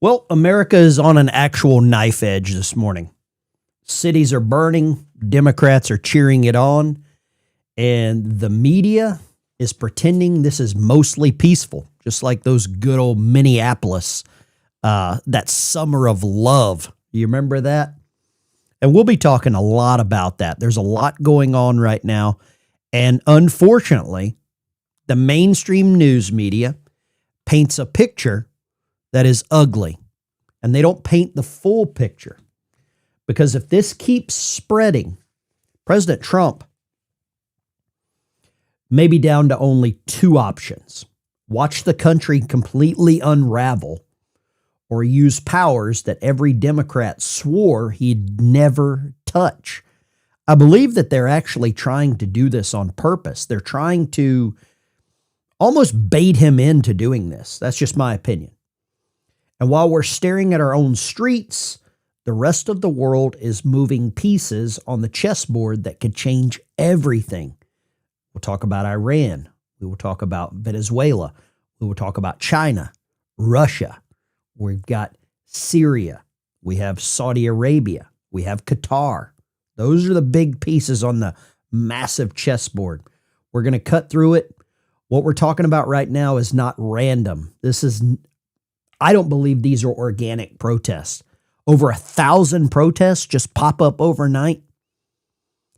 Well, America is on an actual knife edge this morning. Cities are burning, Democrats are cheering it on, and the media is pretending this is mostly peaceful, just like those good old Minneapolis, that summer of love. You remember that? And we'll be talking a lot about that. There's a lot going on right now, and unfortunately, the mainstream news media paints a picture that is ugly, and they don't paint the full picture. Because if this keeps spreading, President Trump may be down to only two options: watch the country completely unravel, or use powers that every Democrat swore he'd never touch. I believe that they're actually trying to do this on purpose. They're trying to almost bait him into doing this. That's just my opinion. And while we're staring at our own streets, the rest of the world is moving pieces on the chessboard that could change everything. We'll talk about Iran. We will talk about Venezuela. We will talk about China, Russia. We've got Syria. We have Saudi Arabia. We have Qatar. Those are the big pieces on the massive chessboard. We're going to cut through it. What we're talking about right now is not random. I don't believe these are organic protests. Over 1,000 protests just pop up overnight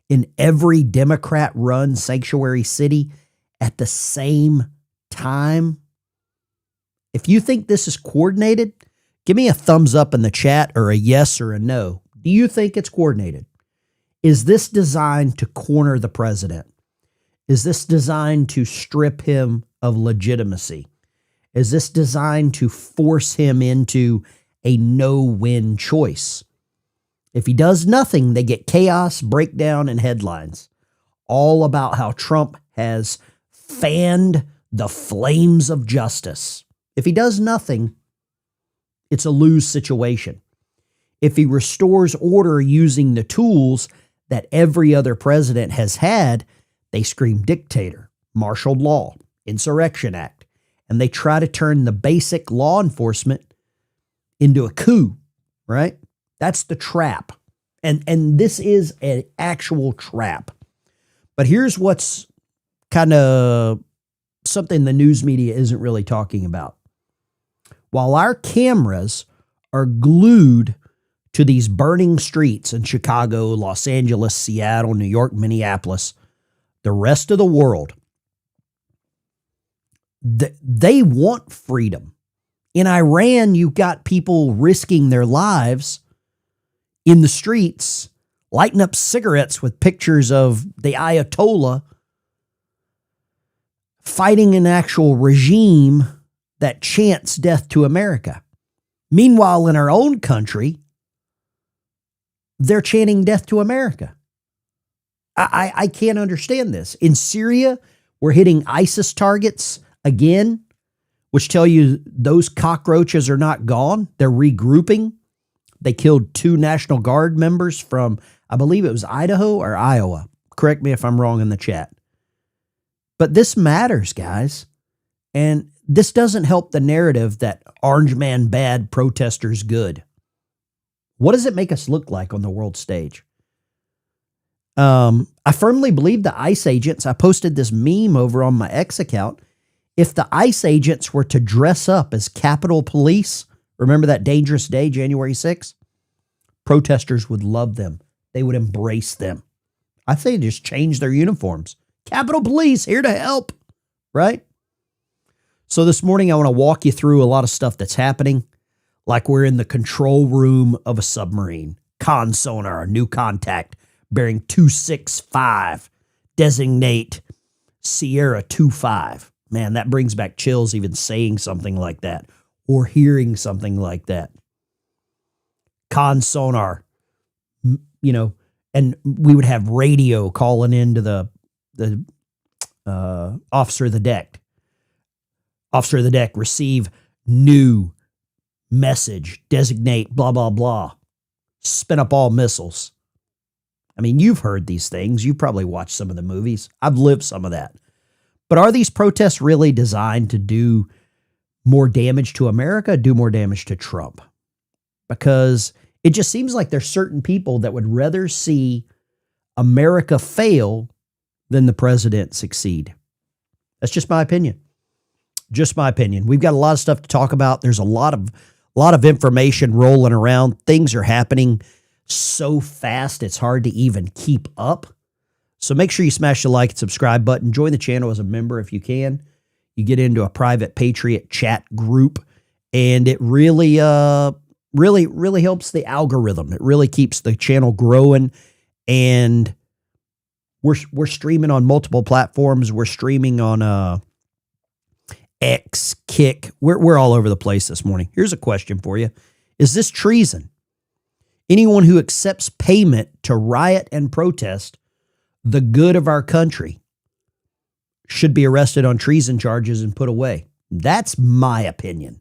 in every Democrat-run sanctuary city at the same time. If you think this is coordinated, give me a thumbs up in the chat, or a yes or a no. Do you think it's coordinated? Is this designed to corner the president? Is this designed to strip him of legitimacy? Is this designed to force him into a no-win choice? If he does nothing, they get chaos, breakdown, and headlines, all about how Trump has fanned the flames of justice. If he does nothing, it's a lose situation. If he restores order using the tools that every other president has had, they scream dictator, martial law, INSURRECTION Act. And they try to turn the basic law enforcement into a coup, right? That's the trap. And this is an actual trap. But here's what's kind of something the news media isn't really talking about. While our cameras are glued to these burning streets in Chicago, Los Angeles, Seattle, New York, Minneapolis, the rest of the world, they want freedom. In Iran, you've got people risking their lives in the streets, lighting up cigarettes with pictures of the Ayatollah, fighting an actual regime that chants death to America. Meanwhile, in our own country, they're chanting death to America. I can't understand this. In Syria, we're hitting ISIS targets again, which tell you those cockroaches are not gone. They're regrouping. They killed 2 National Guard members from, I believe it was Idaho or Iowa. Correct me if I'm wrong in the chat. But this matters, guys. And this doesn't help the narrative that Orange Man bad, protesters good. What does it make us look like on the world stage? I firmly believe the ICE agents, I posted this meme over on my X account. If the ICE agents were to dress up as Capitol Police, remember that dangerous day, January 6th? Protesters would love them. They would embrace them. I say just change their uniforms. Capitol Police, here to help, right? So this morning, I want to walk you through a lot of stuff that's happening, like we're in the control room of a submarine. Con sonar, new contact, bearing 265, designate Sierra 25. Man, that brings back chills even saying something like that or hearing something like that. Con sonar, and we would have radio calling into the officer of the deck. Officer of the deck, receive new message, designate blah, blah, blah. Spin up all missiles. I mean, you've heard these things. You probably watched some of the movies. I've lived some of that. But are these protests really designed to do more damage to America, do more damage to Trump? Because it just seems like there's certain people that would rather see America fail than the president succeed. That's just my opinion. Just my opinion. We've got a lot of stuff to talk about. There's a lot of information rolling around. Things are happening so fast, it's hard to even keep up. So make sure you smash the like and subscribe button. Join the channel as a member if you can. You get into a private Patriot chat group, and it really helps the algorithm. It really keeps the channel growing, and we're streaming on multiple platforms. We're streaming on X, Kick. We're all over the place this morning. Here's a question for you. Is this treason? Anyone who accepts payment to riot and protest the good of our country should be arrested on treason charges and put away. That's my opinion.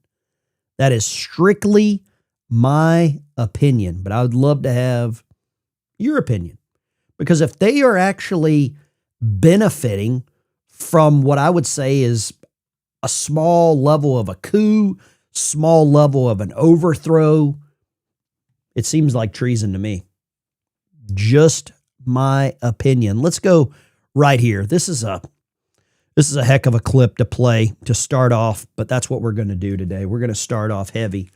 That is strictly my opinion, but I would love to have your opinion. Because if they are actually benefiting from what I would say is a small level of a coup, small level of an overthrow, it seems like treason to me. Just my opinion. Let's go right here. This is a heck of a clip to play to start off, but that's what we're going to do today. We're going to start off heavy.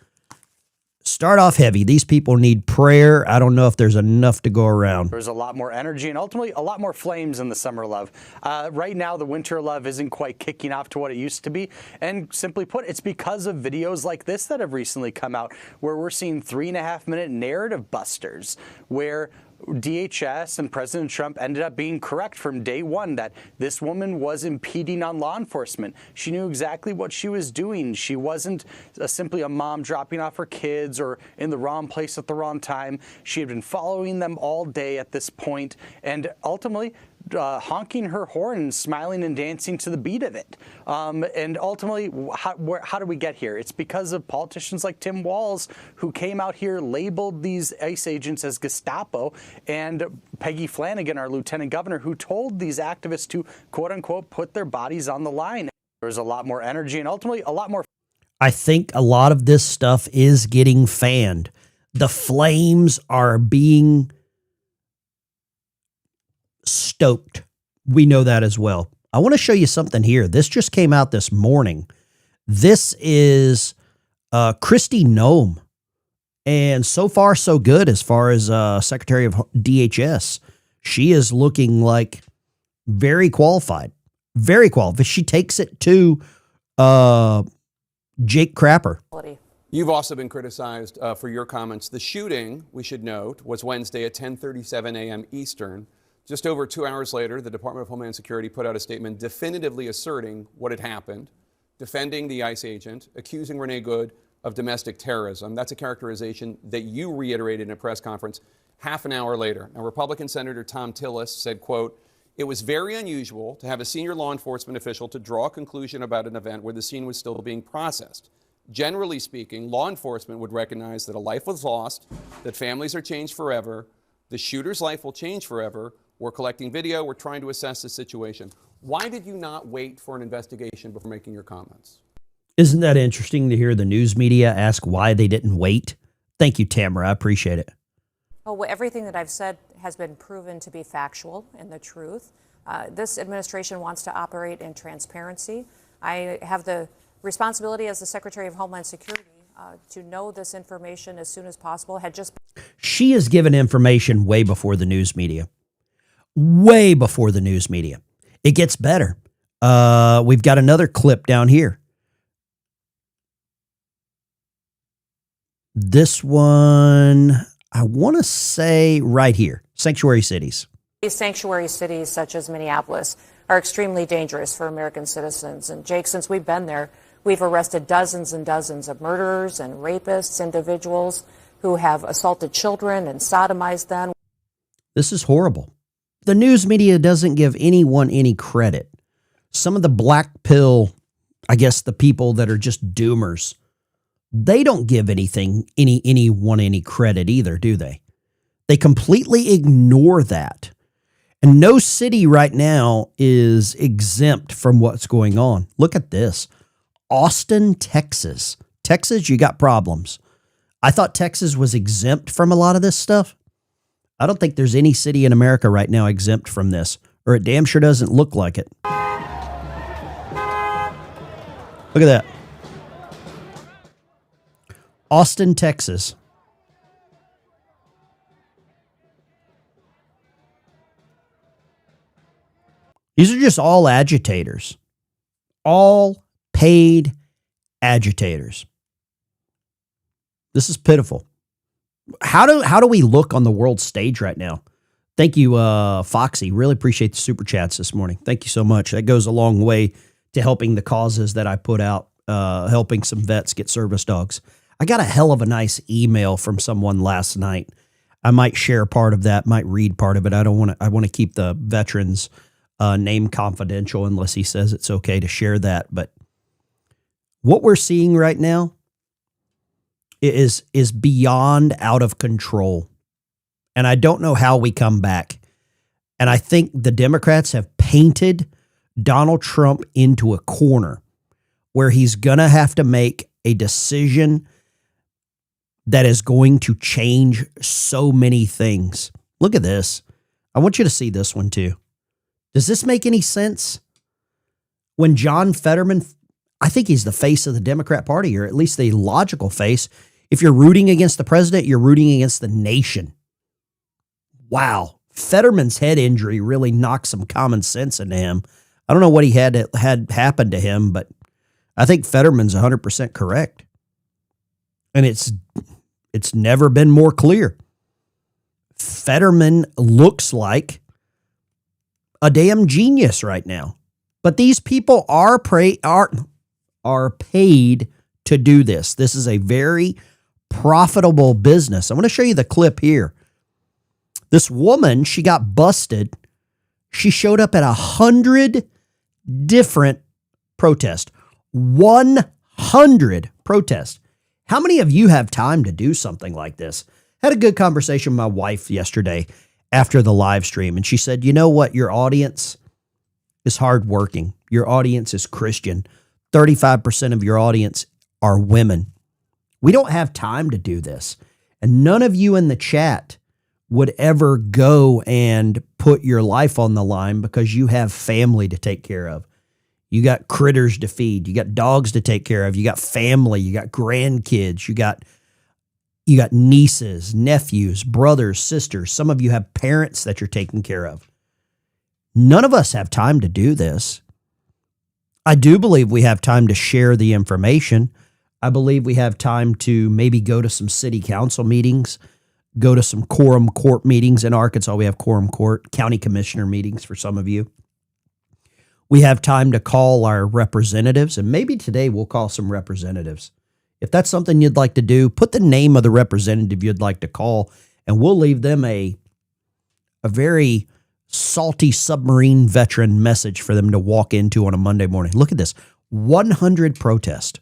Start off heavy. These people need prayer. I don't know if there's enough to go around. There's a lot more energy and ultimately a lot more flames in the summer love. Right now, the winter love isn't quite kicking off to what it used to be. And simply put, it's because of videos like this that have recently come out where we're seeing 3.5-minute narrative busters where DHS and President Trump ended up being correct from day one that this woman was impeding on law enforcement. She knew exactly what she was doing. She wasn't simply a mom dropping off her kids or in the wrong place at the wrong time. She had been following them all day at this point and ultimately honking her horn and smiling and dancing to the beat of it. And ultimately, how do we get here? It's because of politicians like Tim Walz who came out here, labeled these ICE agents as Gestapo, and Peggy Flanagan, our lieutenant governor, who told these activists to, quote unquote, put their bodies on the line. There's a lot more energy and ultimately a lot more. I think a lot of this stuff is getting fanned. The flames are being stoked. We know that as well. I want to show you something here. This just came out this morning. This is Kristi Noem. And so far, so good as far as Secretary of DHS. She is looking like very qualified. Very qualified. She takes it to Jake Crapper. You've also been criticized for your comments. The shooting, we should note, was Wednesday at 10:37 a.m. Eastern. Just over 2 hours later, the Department of Homeland Security put out a statement definitively asserting what had happened, defending the ICE agent, accusing Renee Good of domestic terrorism. That's a characterization that you reiterated in a press conference half an hour later. Now, Republican Senator Tom Tillis said, quote, "It was very unusual to have a senior law enforcement official to draw a conclusion about an event where the scene was still being processed. Generally speaking, law enforcement would recognize that a life was lost, that families are changed forever, the shooter's life will change forever. We're collecting video. We're trying to assess the situation." Why did you not wait for an investigation before making your comments? Isn't that interesting to hear the news media ask why they didn't wait? Thank you, Tamara. I appreciate it. Well, everything that I've said has been proven to be factual and the truth. This administration wants to operate in transparency. I have the responsibility as the Secretary of Homeland Security to know this information as soon as possible. She has given information way before the news media. Way before the news media. It gets better. We've got another clip down here. This one, I want to say right here, sanctuary cities. These sanctuary cities, such as Minneapolis, are extremely dangerous for American citizens. And Jake, since we've been there, we've arrested dozens and dozens of murderers and rapists, individuals who have assaulted children and sodomized them. This is horrible. The news media doesn't give anyone any credit. Some of the black pill, I guess the people that are just doomers, they don't give anyone any credit either, do they? They completely ignore that. And no city right now is exempt from what's going on. Look at this. Austin, Texas. Texas, you got problems. I thought Texas was exempt from a lot of this stuff. I don't think there's any city in America right now exempt from this, or it damn sure doesn't look like it. Look at that. Austin, Texas. These are just all agitators. All paid agitators. This is pitiful. How do we look on the world stage right now? Thank you, Foxy. Really appreciate the super chats this morning. Thank you so much. That goes a long way to helping the causes that I put out, helping some vets get service dogs. I got a hell of a nice email from someone last night. I might share part of that, might read part of it. I want to keep the veteran's name confidential unless he says it's okay to share that. But what we're seeing right now is beyond out of control. And I don't know how we come back. And I think the Democrats have painted Donald Trump into a corner where he's going to have to make a decision that is going to change so many things. Look at this. I want you to see this one too. Does this make any sense? When John Fetterman, I think he's the face of the Democrat Party, or at least the logical face. If you're rooting against the president, you're rooting against the nation. Wow. Fetterman's head injury really knocked some common sense into him. I don't know what he had happened to him, but I think Fetterman's 100% correct. And it's never been more clear. Fetterman looks like a damn genius right now. But these people are paid to do this. This is a very profitable business. I'm going to show you the clip here. This woman, she got busted. She showed up at 100 different protests. 100 protests. How many of you have time to do something like this? Had a good conversation with my wife yesterday after the live stream, and she said, you know what? Your audience is hardworking. Your audience is Christian. 35% of your audience are women. We don't have time to do this. And none of you in the chat would ever go and put your life on the line because you have family to take care of. You got critters to feed. You got dogs to take care of. You got family. You got grandkids. You got nieces, nephews, brothers, sisters. Some of you have parents that you're taking care of. None of us have time to do this. I do believe we have time to share the information. I believe we have time to maybe go to some city council meetings, go to some quorum court meetings. In Arkansas, we have quorum court, county commissioner meetings for some of you. We have time to call our representatives, and maybe today we'll call some representatives. If that's something you'd like to do, put the name of the representative you'd like to call, and we'll leave them a very salty submarine veteran message for them to walk into on a Monday morning. Look at this, 100 protests.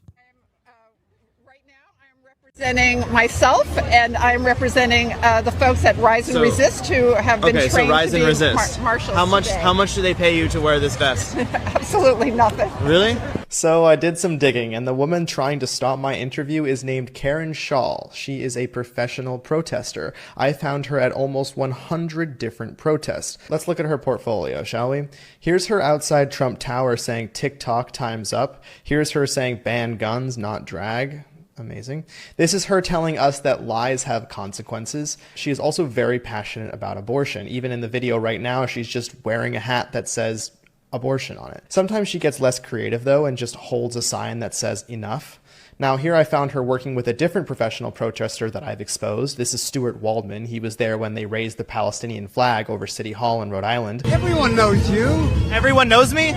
Right now, I'm representing myself, and I'm representing the folks at Rise and Resist who have been trained Rise to and be Resist. marshals today. How much do they pay you to wear this vest? Absolutely nothing. Really? So I did some digging, and the woman trying to stop my interview is named Karen Shaw. She is a professional protester. I found her at almost 100 different protests. Let's look at her portfolio, shall we? Here's her outside Trump Tower saying TikTok time's up. Here's her saying ban guns, not drag. Amazing. This is her telling us that lies have consequences. She is also very passionate about abortion. Even in the video right now, she's just wearing a hat that says abortion on it. Sometimes she gets less creative though and just holds a sign that says enough. Now here I found her working with a different professional protester that I've exposed. This is Stuart Waldman. He was there when they raised the Palestinian flag over City Hall in Rhode Island. Everyone knows you. Everyone knows me?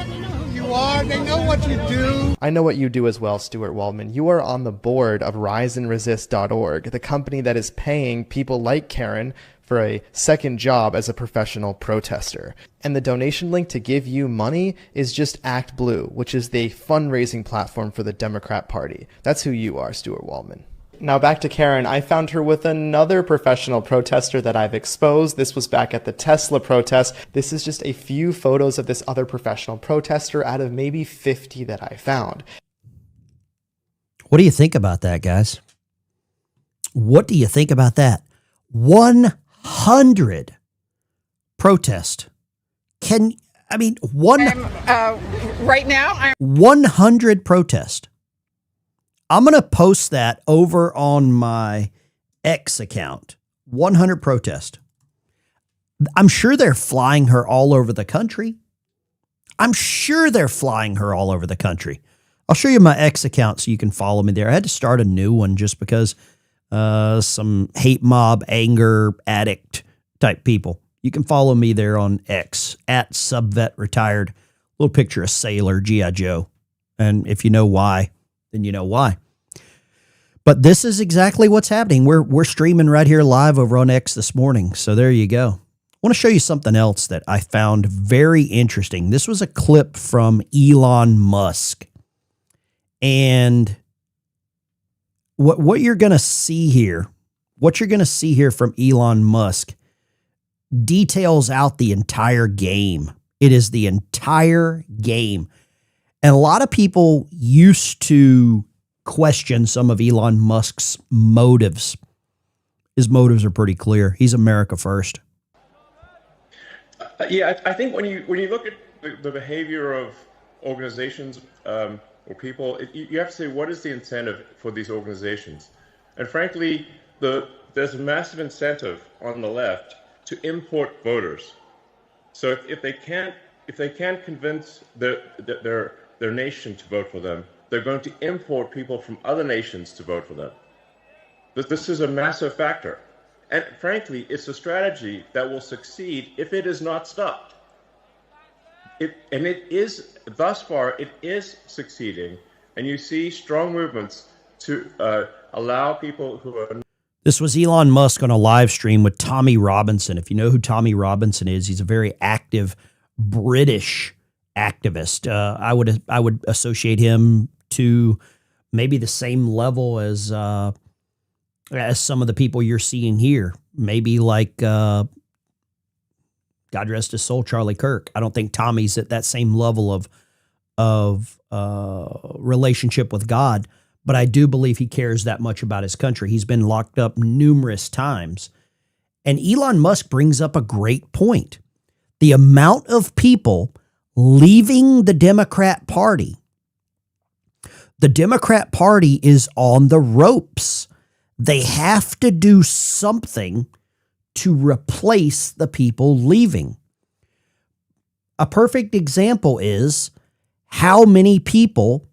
You are. They know what you do. I know what you do as well, Stuart Waldman. You are on the board of riseandresist.org, the company that is paying people like Karen for a second job as a professional protester. And the donation link to give you money is just Act Blue, which is the fundraising platform for the Democrat Party. That's who you are, Stuart Waldman. Now back to Karen. I found her with another professional protester that I've exposed. This was back at the Tesla protest. This is just a few photos of this other professional protester out of maybe 50 that I found. What do you think about that, guys? What do you think about that? 100 protest. Right now, I'm 100 protest. I'm going to post that over on my X account. 100 protest. I'm sure they're flying her all over the country. I'll show you my X account so you can follow me there. I had to start a new one just because some hate mob, anger, addict type people. You can follow me there on X at @subvetretired. Little picture of Sailor, G.I. Joe. And if you know why, then you know why. But this is exactly what's happening. We're streaming right here live over on X this morning. So there you go. I want to show you something else that I found very interesting. This was a clip from Elon Musk. And what you're going to see here, from Elon Musk details out the entire game. It is the entire game. And a lot of people used to question some of Elon Musk's motives. His motives are pretty clear. He's America first. Yeah, I think when you look at the behavior of organizations or people, you have to say, what is the incentive for these organizations? And frankly, there's a massive incentive on the left to import voters. So if they can't convince their nation to vote for them, they're going to import people from other nations to vote for them. This is a massive factor. And frankly, it's a strategy that will succeed if it is not stopped. Thus far, it is succeeding. And you see strong movements to allow people who are... This was Elon Musk on a live stream with Tommy Robinson. If you know who Tommy Robinson is, he's a very active British activist. I would associate him to maybe the same level as some of the people you're seeing here. Maybe like, God rest his soul, Charlie Kirk. I don't think Tommy's at that same level of relationship with God, but I do believe he cares that much about his country. He's been locked up numerous times. And Elon Musk brings up a great point. The amount of people leaving the Democrat Party. The Democrat Party is on the ropes. They have to do something to replace the people leaving. A perfect example is how many people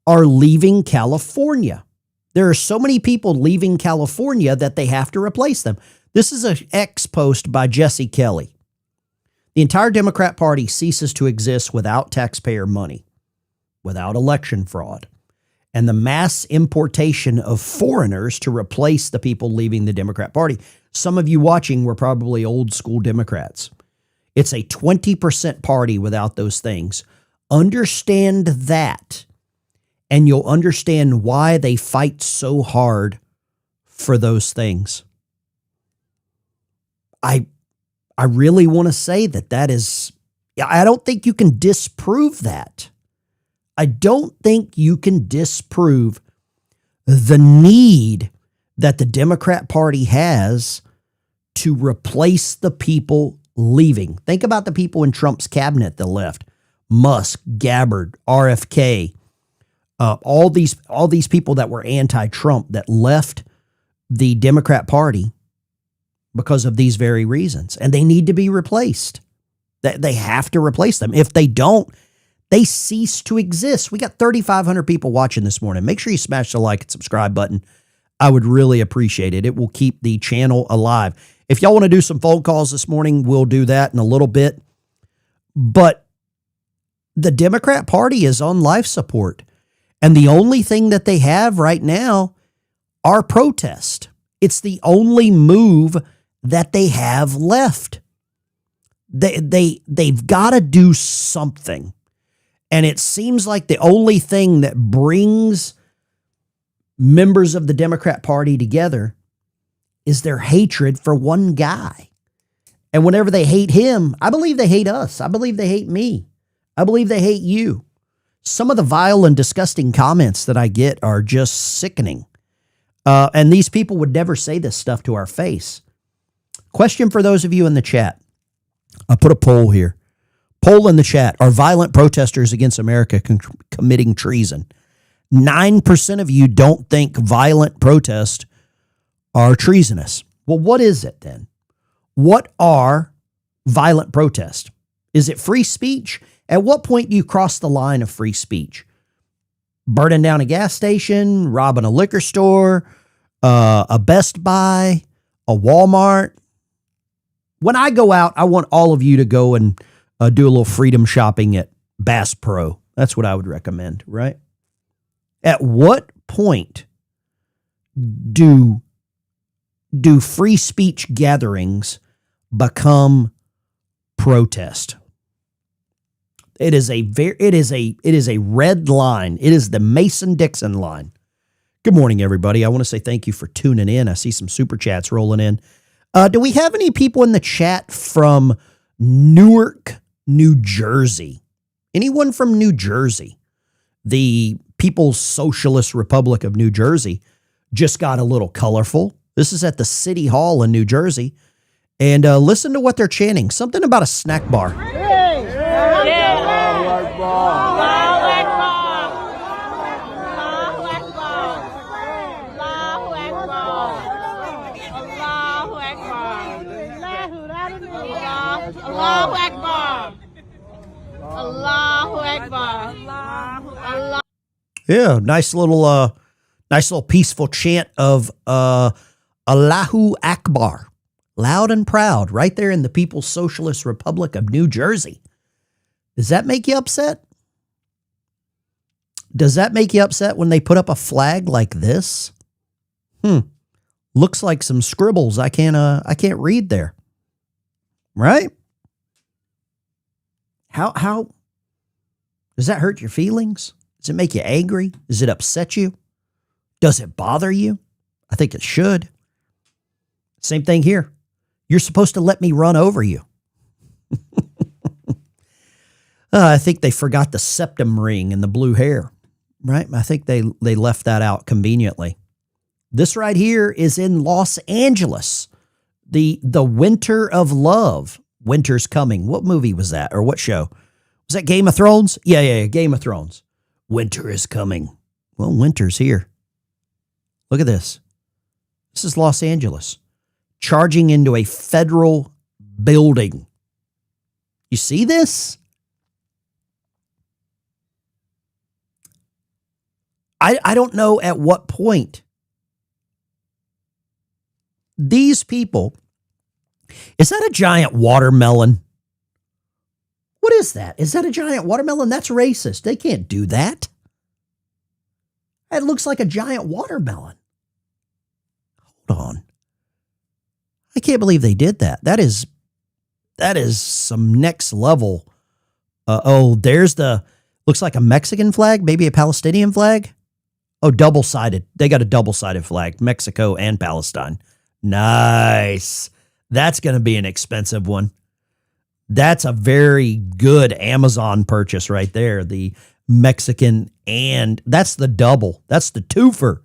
are leaving California. There are so many people leaving California that they have to replace them. This is an X post by Jesse Kelly. The entire Democrat Party ceases to exist without taxpayer money, without election fraud, and the mass importation of foreigners to replace the people leaving the Democrat Party. Some of you watching were probably old school Democrats. It's a 20% party without those things. Understand that, and you'll understand why they fight so hard for those things. I really want to say that is, I don't think you can disprove that. I don't think you can disprove the need that the Democrat Party has to replace the people leaving. Think about the people in Trump's cabinet that left. Musk, Gabbard, RFK, all these people that were anti-Trump that left the Democrat Party because of these very reasons. And they need to be replaced. They have to replace them. If they don't, they cease to exist. We got 3,500 people watching this morning. Make sure you smash the like and subscribe button. I would really appreciate it. It will keep the channel alive. If y'all want to do some phone calls this morning, we'll do that in a little bit. But the Democrat Party is on life support. And the only thing that they have right now are protest. It's the only move that they have left. They've got to do something. And it seems like the only thing that brings members of the Democrat Party together is their hatred for one guy. And whenever they hate him, I believe they hate us. I believe they hate me. I believe they hate you. Some of the vile and disgusting comments that I get are just sickening. And these people would never say this stuff to our face. Question for those of you in the chat. I put a poll here. Poll in the chat. Are violent protesters against America committing treason? 9% of you don't think violent protests are treasonous. Well, what is it then? What are violent protests? Is it free speech? At what point do you cross the line of free speech? Burning down a gas station, robbing a liquor store, a Best Buy, a Walmart. When I go out, I want all of you to go and do a little freedom shopping at Bass Pro. That's what I would recommend, right? At what point do free speech gatherings become protest? It is a red line. It is the Mason-Dixon line. Good morning, everybody. I want to say thank you for tuning in. I see some super chats rolling in. Do we have any people in the chat from Newark, New Jersey? Anyone from New Jersey? The People's Socialist Republic of New Jersey just got a little colorful. This is at the City Hall in New Jersey. And listen to what they're chanting. Something about a snack bar. Allahu Akbar. Allahu Akbar. Allah. Yeah, nice little peaceful chant of Allahu Akbar. Loud and proud, right there in the People's Socialist Republic of New Jersey. Does that make you upset? Does that make you upset when they put up a flag like this? Looks like some scribbles I can't read there. Right? How does that hurt your feelings? Does it make you angry? Does it upset you? Does it bother you? I think it should. Same thing here. You're supposed to let me run over you. I think they forgot the septum ring and the blue hair, right? I think they left that out conveniently. This right here is in Los Angeles. The Winter of Love. Winter's Coming. What movie was that? Or what show? Was that Game of Thrones? Yeah, Game of Thrones. Winter is coming. Well, winter's here. Look at this. This is Los Angeles. Charging into a federal building. You see this? I don't know at what point these people. Is that a giant watermelon? What is that? Is that a giant watermelon? That's racist. They can't do that. It looks like a giant watermelon. Hold on. I can't believe they did that. That is some next level. There's looks like a Mexican flag, maybe a Palestinian flag. Oh, double-sided. They got a double-sided flag, Mexico and Palestine. Nice. That's going to be an expensive one. That's a very good Amazon purchase right there. The Mexican and that's the double. That's the twofer.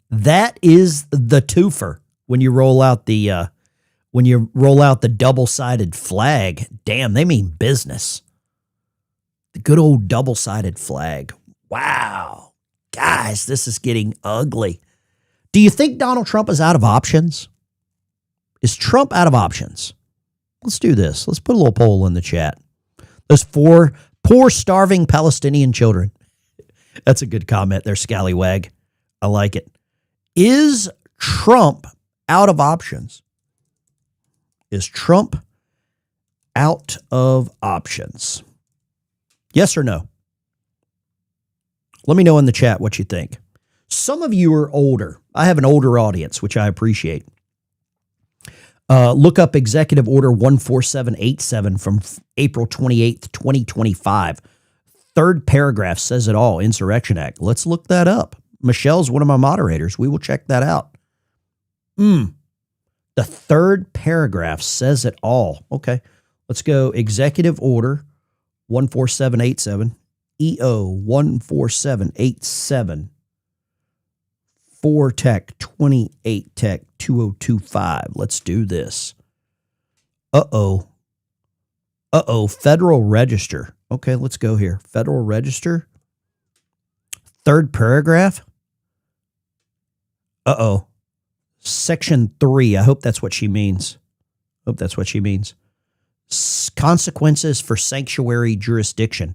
That is the twofer when you roll out the double-sided flag. Damn, they mean business. The good old double-sided flag. Wow. Guys, this is getting ugly. Do you think Donald Trump is out of options? Is Trump out of options? Let's do this. Let's put a little poll in the chat. Those poor, starving Palestinian children. That's a good comment there, Scallywag. I like it. Is Trump out of options? Is Trump out of options? Yes or no? Let me know in the chat what you think. Some of you are older. I have an older audience, which I appreciate. Look up Executive Order 14787 from April 28th, 2025. Third paragraph says it all, Insurrection Act. Let's look that up. Michelle's one of my moderators. We will check that out. The third paragraph says it all. Okay, let's go Executive Order 14787. EO14787. 4 Tech 28 Tech 2025. Let's do this. Uh-oh. Federal Register. Okay, let's go here. Federal Register. Third paragraph. Uh-oh. Section 3. I hope that's what she means. Consequences for sanctuary jurisdiction.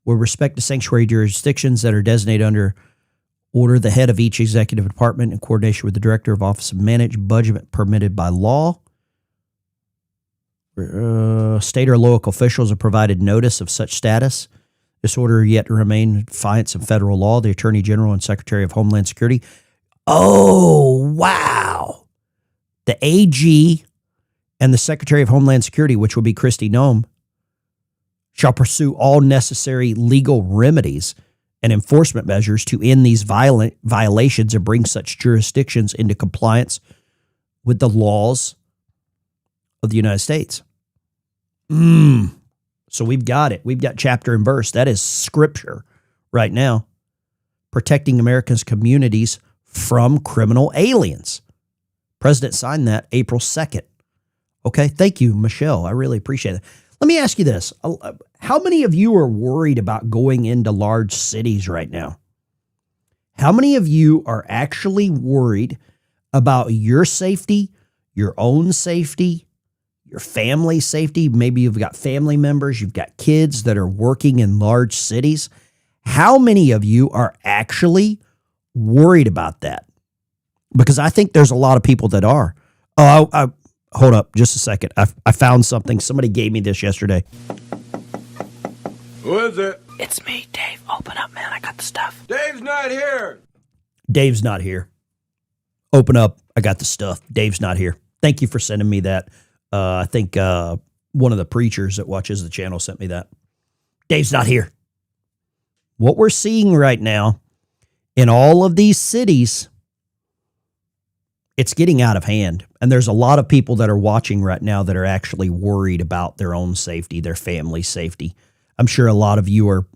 With respect to sanctuary jurisdictions that are designated under order, the head of each executive department in coordination with the director of Office of Managed Budget permitted by law. State or local officials are provided notice of such status. This order yet to remain in defiance of federal law. The Attorney General and Secretary of Homeland Security. Oh, wow. The AG and the Secretary of Homeland Security, which will be Kristi Noem, shall pursue all necessary legal remedies and enforcement measures to end these violations and bring such jurisdictions into compliance with the laws of the United States. So we've got it. We've got chapter and verse. That is scripture right now. Protecting Americans' communities from criminal aliens. President signed that April 2nd. Okay, thank you, Michelle. I really appreciate it. Let me ask you this. How many of you are worried about going into large cities right now? How many of you are actually worried about your safety, your own safety, your family's safety? Maybe you've got family members, you've got kids that are working in large cities. How many of you are actually worried about that? Because I think there's a lot of people that are. Hold up just a second. I found something. Somebody gave me this yesterday. Who is it? It's me, Dave. Open up, man. I got the stuff. Dave's not here. Dave's not here. Open up. I got the stuff. Dave's not here. Thank you for sending me that. I think one of the preachers that watches the channel sent me that. Dave's not here. What we're seeing right now in all of these cities, it's getting out of hand. And there's a lot of people that are watching right now that are actually worried about their own safety, their family's safety. I'm sure a lot of you are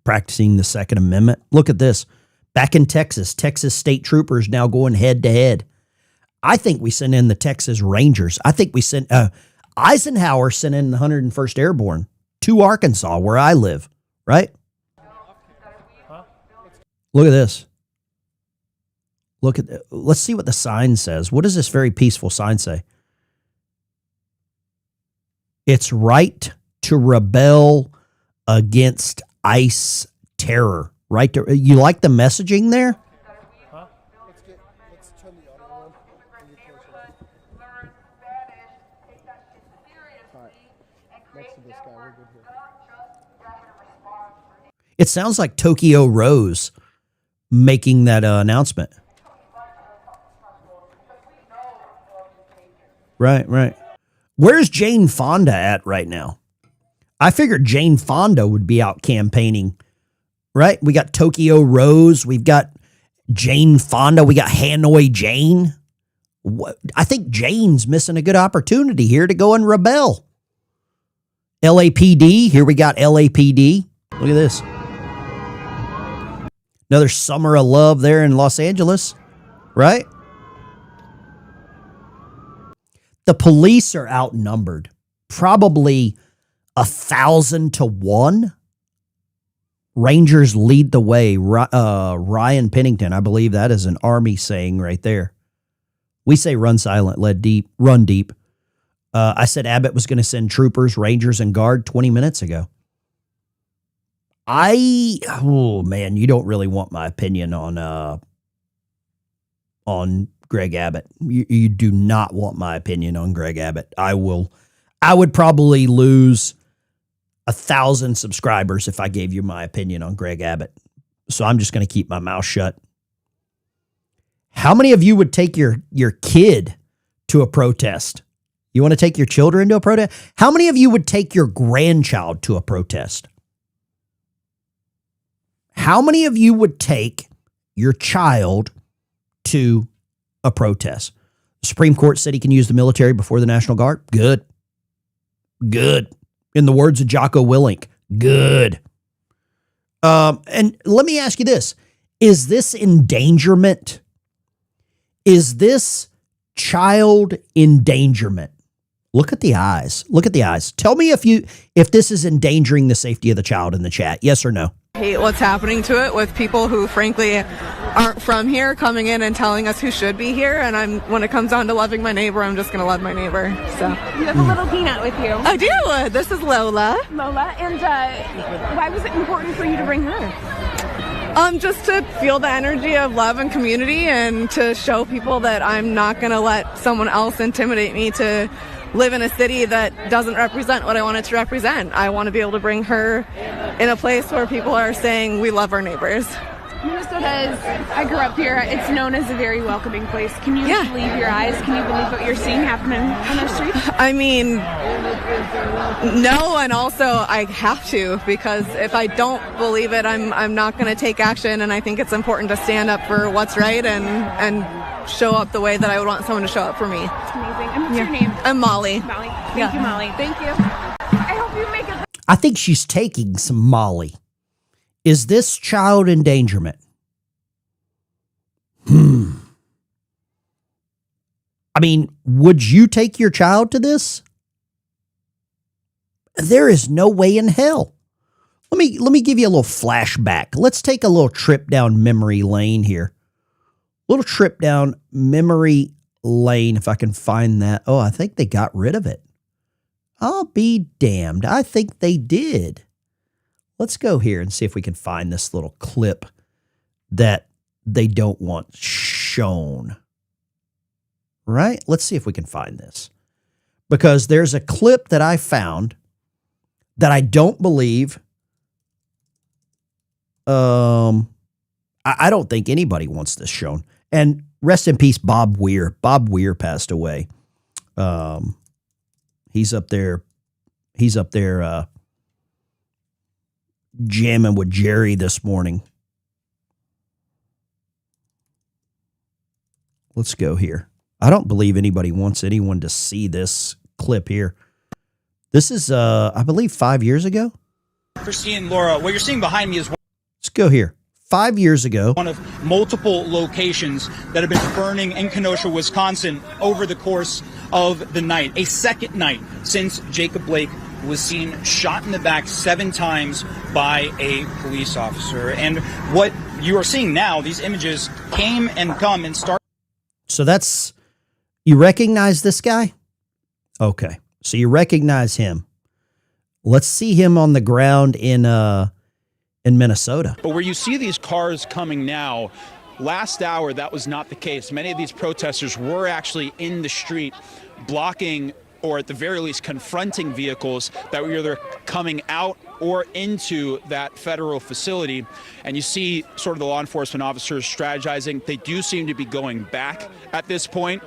practicing the Second Amendment. Look at this. Back in Texas, Texas state troopers now going head to head. I think we sent in the Texas Rangers. I think we sent Eisenhower sent in the 101st Airborne to Arkansas, where I live, right? Look at this. Let's see what the sign says. What does this very peaceful sign say? It's right to rebel against ICE terror. Right? You like the messaging there? Huh? Let's turn the other one. All right. Next to this guy, we're good here. It sounds like Tokyo Rose making that announcement. Right. Where's Jane Fonda at right now? I figured Jane Fonda would be out campaigning, right? We got Tokyo Rose. We've got Jane Fonda. We got Hanoi Jane. I think Jane's missing a good opportunity here to go and rebel. LAPD. Here we got LAPD. Look at this. Another summer of love there in Los Angeles, right? The police are outnumbered, probably 1,000 to 1. Rangers lead the way. Ryan Pennington, I believe that is an Army saying right there. We say run silent, lead deep, run deep. I said Abbott was going to send troopers, Rangers, and Guard 20 minutes ago. Oh man, you don't really want my opinion on Greg Abbott. You do not want my opinion on Greg Abbott. I would probably lose 1,000 subscribers if I gave you my opinion on Greg Abbott. So I'm just going to keep my mouth shut. How many of you would take your kid to a protest? You want to take your children to a protest? How many of you would take your grandchild to a protest? How many of you would take your child to a protest? The Supreme Court said he can use the military before the National Guard. Good. In the words of Jocko Willink, good. And let me ask you this. Is this endangerment? Is this child endangerment? Look at the eyes. Look at the eyes. Tell me if this is endangering the safety of the child in the chat. Yes or no? Hate what's happening to it with people who frankly aren't from here coming in and telling us who should be here. And when it comes down to loving my neighbor, I'm just going to love my neighbor. So you have a little peanut with you. I do. This is Lola. Lola. And why was it important for you to bring her? Just to feel the energy of love and community and to show people that I'm not going to let someone else intimidate me to live in a city that doesn't represent what I want it to represent. I want to be able to bring her in a place where people are saying we love our neighbors. Minnesota I grew up here. It's known as a very welcoming place. Can you believe your eyes? Can you believe what you're seeing happening on our streets? I mean, no, and also I have to, because if I don't believe it, I'm not going to take action, and I think it's important to stand up for what's right and show up the way that I would want someone to show up for me. That's amazing. And what's your name? I'm Molly. Molly. Thank you, Molly. Thank you. I hope you make it. I think she's taking some Molly. Is this child endangerment? I mean, would you take your child to this? There is no way in hell. Let me give you a little flashback. Let's take a little trip down memory lane here. Little trip down memory lane, if I can find that. Oh, I think they got rid of it. I'll be damned. I think they did. Let's go here and see if we can find this little clip that they don't want shown. Right? Let's see if we can find this. Because there's a clip that I found that I don't believe, I don't think anybody wants this shown. And rest in peace, Bob Weir. Bob Weir passed away. He's up there jamming with Jerry this morning. Let's go here. I don't believe anybody wants anyone to see this clip here. This is, I believe, 5 years ago. Christine, Laura, what you're seeing behind me is Let's go here. 5 years ago. One of multiple locations that have been burning in Kenosha, Wisconsin over the course of the night. A second night since Jacob Blake was seen shot in the back 7 times by a police officer. And what you are seeing now, these images came and come and start. So that's, you recognize this guy? Okay. So you recognize him. Let's see him on the ground in Minnesota. But where you see these cars coming now, last hour that was not the case. Many of these protesters were actually in the street blocking, or at the very least confronting, vehicles that were either coming out or into that federal facility. And you see sort of the law enforcement officers strategizing. They do seem to be going back at this point.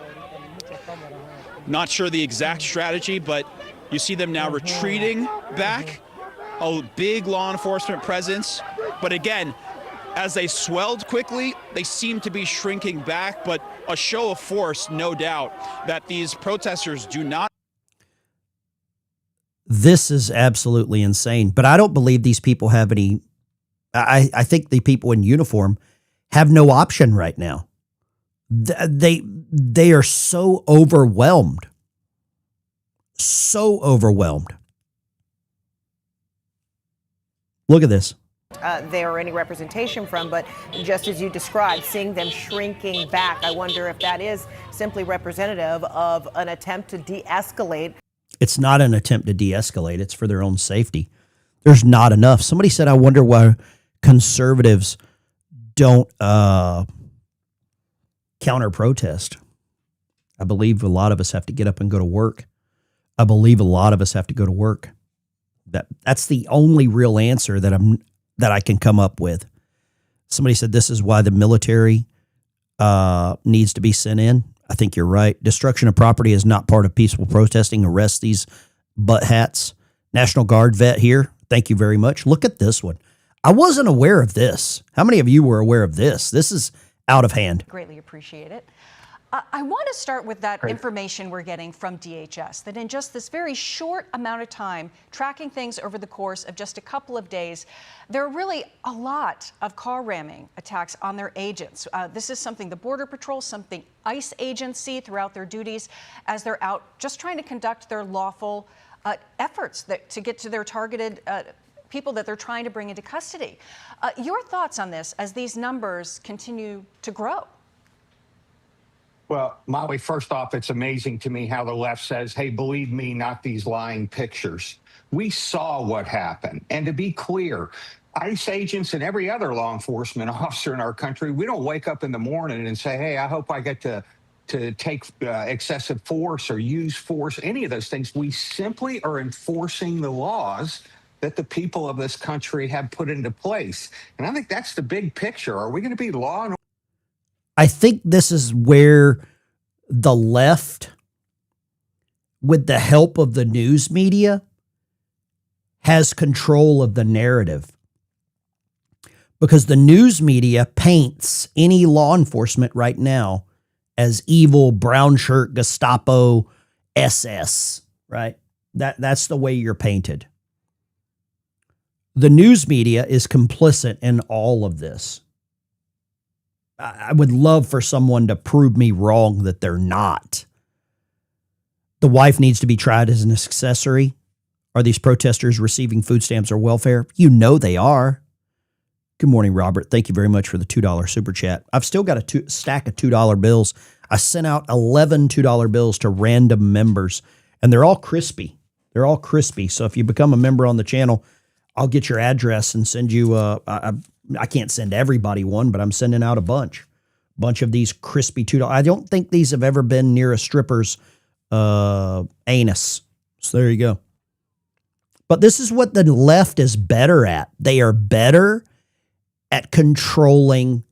Not sure the exact strategy, but you see them now retreating back. A big law enforcement presence. But again, as they swelled quickly, they seem to be shrinking back, but a show of force, no doubt, that these protesters do not. This is absolutely insane, but I don't believe these people have any. I think the people in uniform have no option right now. They are so overwhelmed. So overwhelmed. Look at this. There or any representation from, but just as you described, seeing them shrinking back, I wonder if that is simply representative of an attempt to de-escalate. It's not an attempt to de-escalate. It's for their own safety. There's not enough. Somebody said, I wonder why conservatives don't counter-protest. I believe a lot of us have to get up and go to work. I believe a lot of us have to go to work. That's the only real answer that I can come up with. Somebody said this is why the military needs to be sent in. I think you're right. Destruction of property is not part of peaceful protesting. Arrest these butt hats. National Guard vet here. Thank you very much. Look at this one. I wasn't aware of this. How many of you were aware of this? This is out of hand. Greatly appreciate it. I want to start with that information we're getting from DHS, that in just this very short amount of time, tracking things over the course of just a couple of days, there are really a lot of car ramming attacks on their agents. This is something the Border Patrol, something ICE agents see throughout their duties as they're out just trying to conduct their lawful efforts to get to their targeted people that they're trying to bring into custody. Your thoughts on this as these numbers continue to grow? Well, Molly, first off, it's amazing to me how the left says, hey, believe me, not these lying pictures. We saw what happened. And to be clear, ICE agents and every other law enforcement officer in our country, we don't wake up in the morning and say, hey, I hope I get to take excessive force or use force, any of those things. We simply are enforcing the laws that the people of this country have put into place. And I think that's the big picture. Are we going to be law and I think this is where the left, with the help of the news media, has control of the narrative. Because the news media paints any law enforcement right now as evil, brown shirt, Gestapo, SS, right? That's the way you're painted. The news media is complicit in all of this. I would love for someone to prove me wrong that they're not. The wife needs to be tried as an accessory. Are these protesters receiving food stamps or welfare? You know they are. Good morning, Robert. Thank you very much for the $2 super chat. I've still got a stack of $2 bills. I sent out 11 $2 bills to random members, and they're all crispy. They're all crispy. So if you become a member on the channel, I'll get your address and send you I can't send everybody one, but I'm sending out a bunch of these crispy $2. I don't think these have ever been near a stripper's anus. So there you go. But this is what the left is better at. They are better at controlling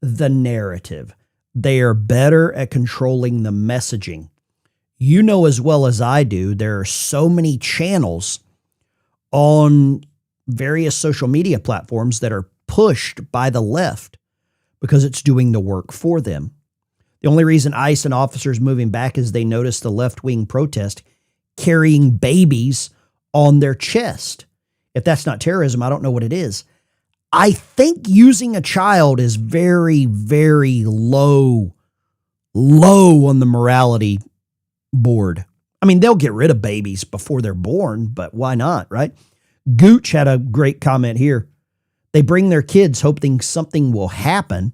the narrative. They are better at controlling the messaging. You know as well as I do, there are so many channels on various social media platforms that are pushed by the left because it's doing the work for them. The only reason ICE and officers moving back is they noticed the left-wing protest carrying babies on their chest. If that's not terrorism, I don't know what it is. I think using a child is very, very low on the morality board. I mean, they'll get rid of babies before they're born, but why not, right? Gooch had a great comment here. They bring their kids hoping something will happen,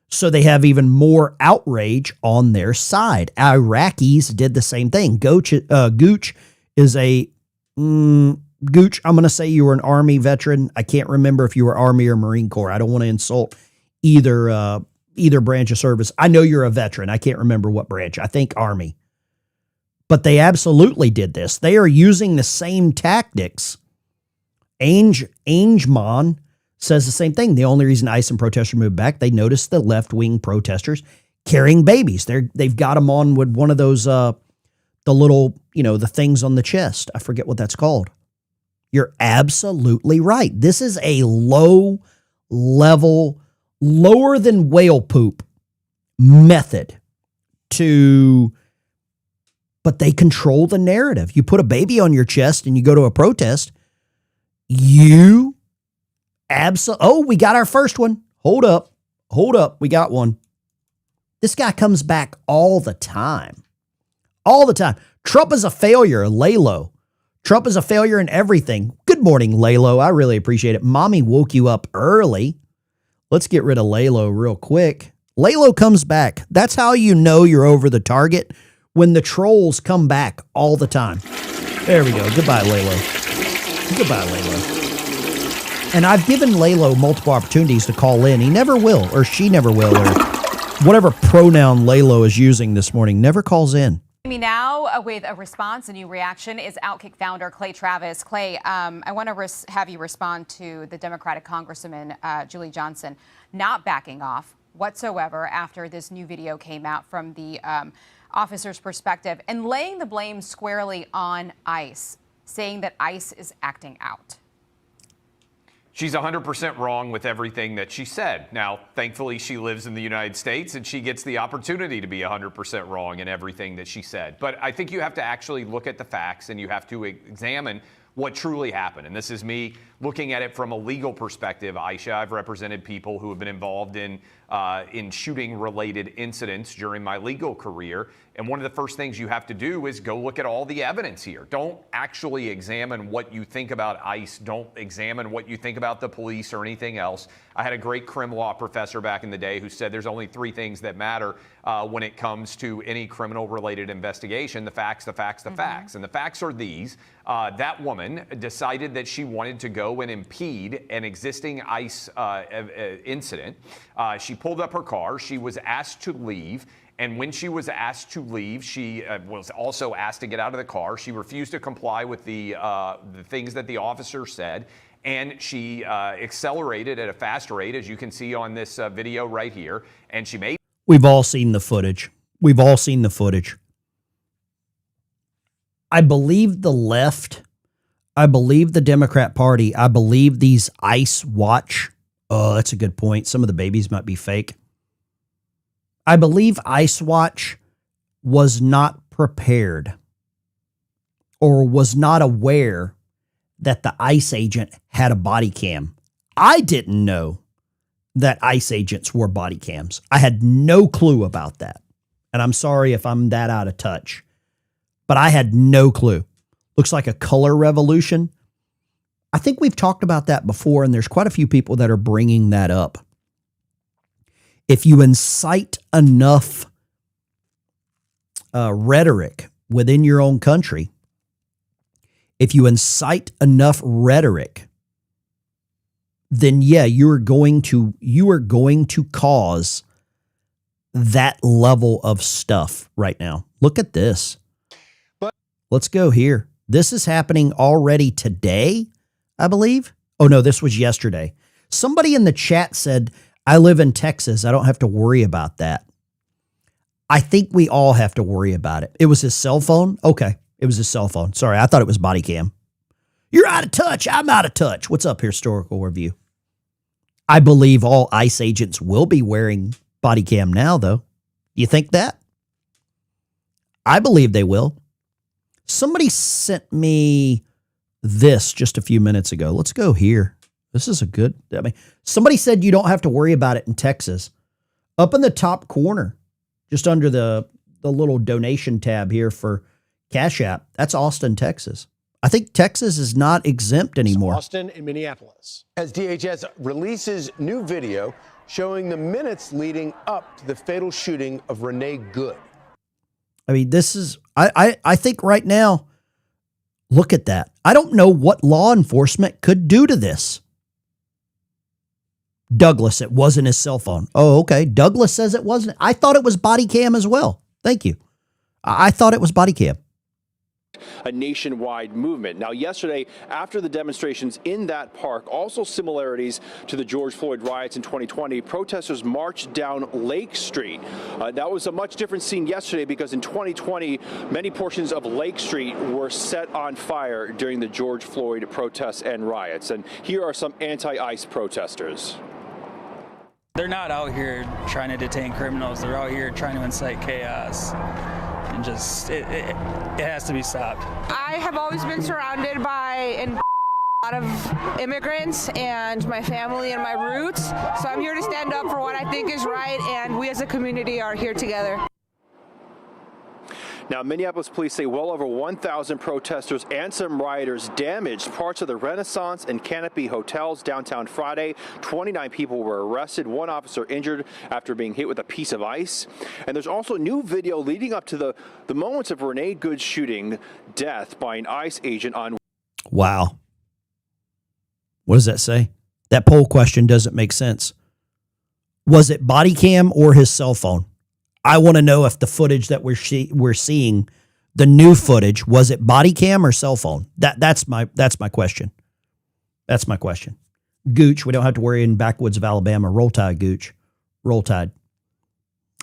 so they have even more outrage on their side. Iraqis did the same thing. Gooch is a... Gooch, I'm going to say you were an Army veteran. I can't remember if you were Army or Marine Corps. I don't want to insult either branch of service. I know you're a veteran. I can't remember what branch. I think Army. But they absolutely did this. They are using the same tactics. Angemon says the same thing. The only reason ICE and protesters moved back, they noticed the left-wing protesters carrying babies. They've got them on with one of those, the little, the things on the chest. I forget what that's called. You're absolutely right. This is a low level, lower than whale poop method but they control the narrative. You put a baby on your chest and you go to a protest, we got our first one. Hold up. We got one. This guy comes back all the time. Trump is a failure, Lalo. Trump is a failure in everything. Good morning, Lalo. I really appreciate it. Mommy woke you up early. Let's get rid of Lalo real quick. Lalo comes back. That's how you know you're over the target, when the trolls come back all the time. There we go. Goodbye, Lalo. And I've given Lalo multiple opportunities to call in. He never will, or she never will, or whatever pronoun Lalo is using this morning, never calls in. Me now with a response, a new reaction, is Outkick founder Clay Travis. Clay, I want to have you respond to the Democratic Congresswoman Julie Johnson not backing off whatsoever after this new video came out from the officer's perspective and laying the blame squarely on ICE, saying that ICE is acting out. she's 100% wrong with everything that she said. Now, thankfully, she lives in the United States and she gets the opportunity to be 100% wrong in everything that she said. But I think you have to actually look at the facts and you have to examine what truly happened. And this is me looking at it from a legal perspective. Aisha, I've represented people who have been involved in shooting-related incidents during my legal career. And one of the first things you have to do is go look at all the evidence here. Don't actually examine what you think about ICE. Don't examine what you think about the police or anything else. I had a great crim law professor back in the day who said there's only 3 things that matter when it comes to any criminal-related investigation: the facts, the facts, the facts. And the facts are these. That woman decided that she wanted to go and impede an existing ICE incident. She pulled up her car. She was asked to leave. And when she was asked to leave, she was also asked to get out of the car. She refused to comply with the things that the officer said. And she accelerated at a fast rate, as you can see on this video right here. And she made... We've all seen the footage. We've all seen the footage. I believe the left. I believe the Democrat Party. I believe these ICE watch. Oh, that's a good point. Some of the babies might be fake. I believe ICE Watch was not prepared or was not aware that the ICE agent had a body cam. I didn't know that ICE agents wore body cams. I had no clue about that. And I'm sorry if I'm that out of touch, but I had no clue. Looks like a color revolution. I think we've talked about that before, and there's quite a few people that are bringing that up. If you incite enough rhetoric within your own country, if you incite enough rhetoric, then yeah, you are going to cause that level of stuff right now. Look at this. Let's go here. This is happening already today, I believe. Oh no, this was yesterday. Somebody in the chat said, I live in Texas. I don't have to worry about that. I think we all have to worry about it. It was his cell phone? Okay. It was his cell phone. Sorry, I thought it was body cam. You're out of touch. I'm out of touch. What's up, Historical Review? I believe all ICE agents will be wearing body cam now, though. You think that? I believe they will. Somebody sent me this just a few minutes ago. Let's go here. This is a good, I mean, somebody said you don't have to worry about it in Texas. Up in the top corner, just under the little donation tab here for Cash App, that's Austin, Texas. I think Texas is not exempt anymore. Austin and Minneapolis. As DHS releases new video showing the minutes leading up to the fatal shooting of Renee Good. I mean, this is, I think right now, look at that. I don't know what law enforcement could do to this. Douglas, it wasn't his cell phone. Oh, okay. Douglas says it wasn't. I thought it was body cam as well. Thank you. I thought it was body cam. A nationwide movement. Now, yesterday, after the demonstrations in that park, also similarities to the George Floyd riots in 2020, protesters marched down Lake Street. That was a much different scene yesterday because in 2020, many portions of Lake Street were set on fire during the George Floyd protests and riots. And here are some anti-ICE protesters. They're not out here trying to detain criminals. They're out here trying to incite chaos. And just, it has to be stopped. I have always been surrounded by a lot of immigrants and my family and my roots. So I'm here to stand up for what I think is right, and we as a community are here together. Now, Minneapolis police say well over 1,000 protesters and some rioters damaged parts of the Renaissance and Canopy hotels downtown Friday. 29 people were arrested, one officer injured after being hit with a piece of ice. And there's also new video leading up to the moments of Renee Good's shooting death by an ICE agent on... Wow. What does that say? That poll question doesn't make sense. Was it body cam or his cell phone? I want to know if the footage that we're seeing, the new footage, was it body cam or cell phone? That's my question. That's my question. Gooch, we don't have to worry in backwoods of Alabama. Roll Tide, Gooch. Roll Tide.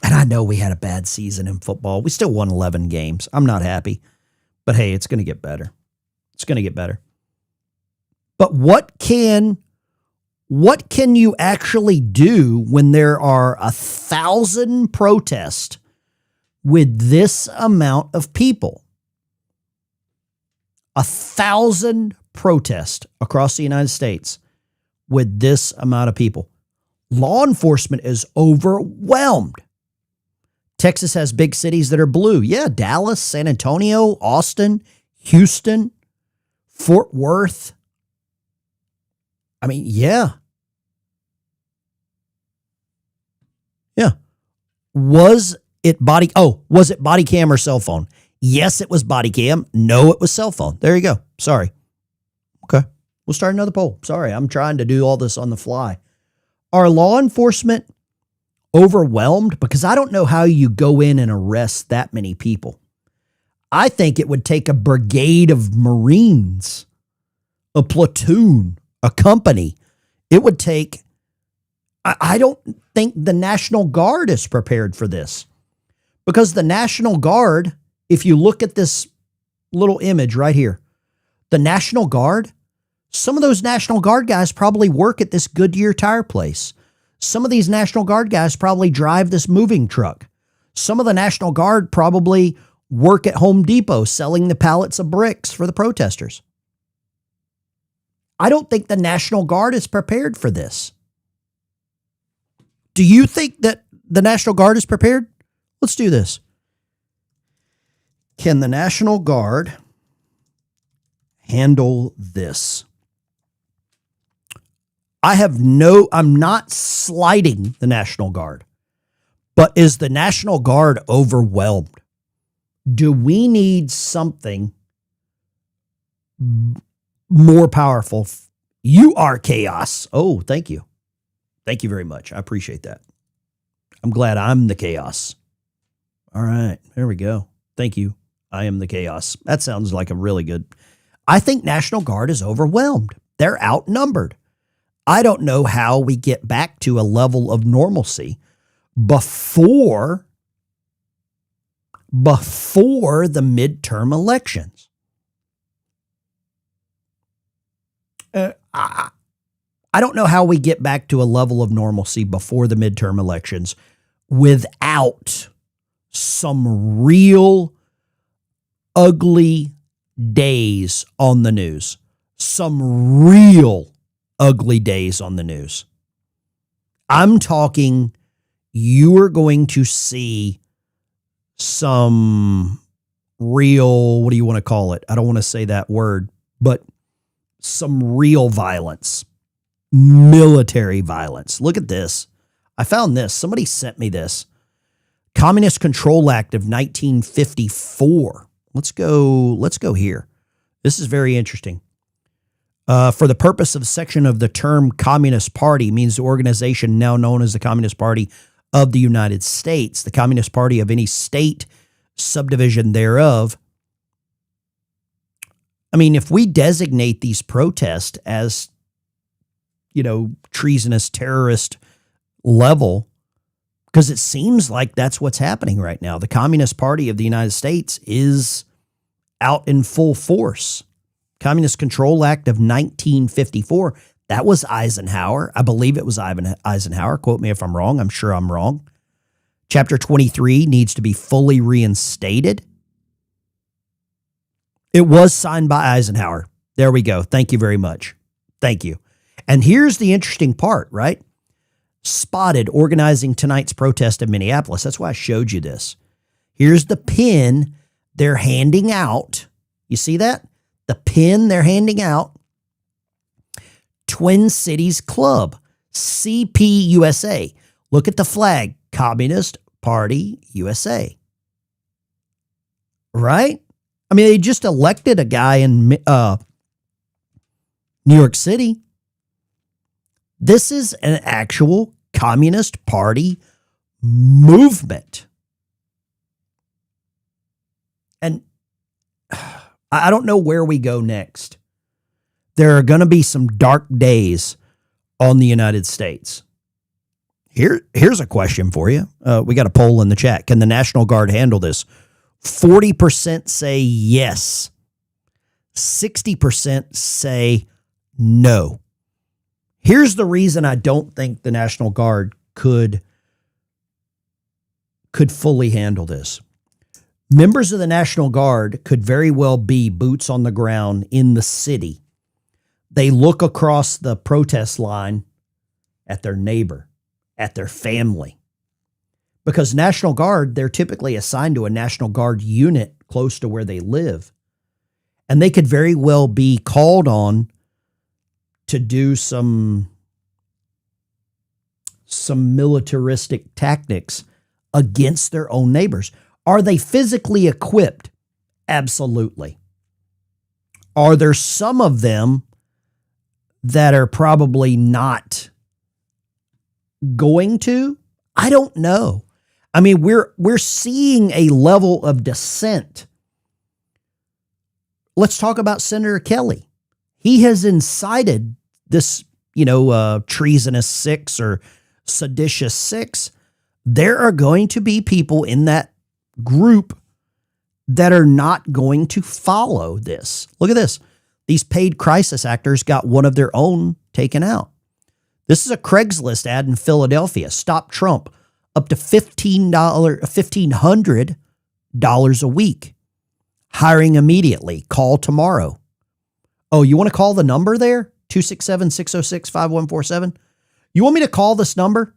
And I know we had a bad season in football. We still won 11 games. I'm not happy. But hey, it's going to get better. It's going to get better. But what can What can you actually do when there are 1,000 protests with this amount of people? 1,000 protests across the United States with this amount of people. Law enforcement is overwhelmed. Texas has big cities that are blue. Yeah, Dallas, San Antonio, Austin, Houston, Fort Worth. I mean, yeah. Yeah. Was it body cam or cell phone? Yes, it was body cam. No, it was cell phone. There you go. Sorry. Okay. We'll start another poll. Sorry, I'm trying to do all this on the fly. Are law enforcement overwhelmed? Because I don't know how you go in and arrest that many people. I think it would take a brigade of Marines, a platoon, a company. It would take, I don't think the National Guard is prepared for this. Because the National Guard, if you look at this little image right here, the National Guard, some of those National Guard guys probably work at this Goodyear tire place. Some of these National Guard guys probably drive this moving truck. Some of the National Guard probably work at Home Depot selling the pallets of bricks for the protesters. I don't think the National Guard is prepared for this. Do you think that the National Guard is prepared? Let's do this. Can the National Guard handle this? I'm not slighting the National Guard, but is the National Guard overwhelmed? Do we need something more powerful? You are chaos. Oh, thank you. Thank you very much. I appreciate that. I'm glad I'm the chaos. All right, there we go. Thank you. I am the chaos. That sounds like a really good. I think National Guard is overwhelmed. They're outnumbered. I don't know how we get back to a level of normalcy before the midterm elections. I don't know how we get back to a level of normalcy before the midterm elections without some real ugly days on the news. Some real ugly days on the news. I'm talking, you are going to see some real, what do you want to call it? I don't want to say that word, but some real violence, military violence. Look at this. I found this. Somebody sent me this. Communist Control Act of 1954. Let's go here. This is very interesting. For the purpose of section of the term Communist Party means the organization now known as the Communist Party of the United States, the Communist Party of any state subdivision thereof. I mean, if we designate these protests as, treasonous terrorist level, because it seems like that's what's happening right now. The Communist Party of the United States is out in full force. Communist Control Act of 1954. That was Eisenhower. I believe it was Eisenhower. Quote me if I'm wrong. I'm sure I'm wrong. Chapter 23 needs to be fully reinstated. It was signed by Eisenhower. There we go. Thank you very much. Thank you. And here's the interesting part, right? Spotted organizing tonight's protest in Minneapolis. That's why I showed you this. Here's the pin they're handing out. You see that? The pin they're handing out. Twin Cities Club, CPUSA. Look at the flag, Communist Party USA. Right? I mean, they just elected a guy in New York City. This is an actual Communist Party movement. And I don't know where we go next. There are going to be some dark days on the United States. Here's a question for you. We got a poll in the chat. Can the National Guard handle this? 40% say yes. 60% say no. Here's the reason I don't think the National Guard could fully handle this. Members of the National Guard could very well be boots on the ground in the city. They look across the protest line at their neighbor, at their family. Because National Guard, they're typically assigned to a National Guard unit close to where they live. And they could very well be called on to do some militaristic tactics against their own neighbors. Are they physically equipped? Absolutely. Are there some of them that are probably not going to? I don't know. I mean, we're seeing a level of dissent. Let's talk about Senator Kelly. He has incited this, treasonous six or seditious six. There are going to be people in that group that are not going to follow this. Look at this. These paid crisis actors got one of their own taken out. This is a Craigslist ad in Philadelphia. Stop Trump. Up to $1,500 a week. Hiring immediately. Call tomorrow. Oh, you want to call the number there? 267-606-5147. You want me to call this number?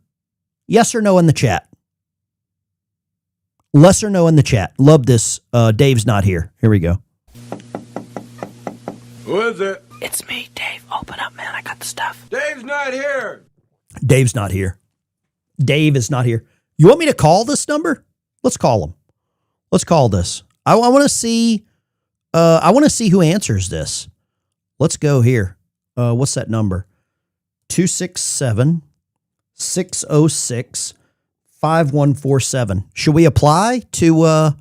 Yes or no in the chat? Yes or no in the chat. Love this. Dave's not here. Here we go. Who is it? It's me, Dave. Open up, man. I got the stuff. Dave's not here. Dave's not here. Dave is not here. You want me to call this number? Let's call him. Let's call this. I want to see. I want to see who answers this. Let's go here. What's that number? 267-606-5147. Should we apply to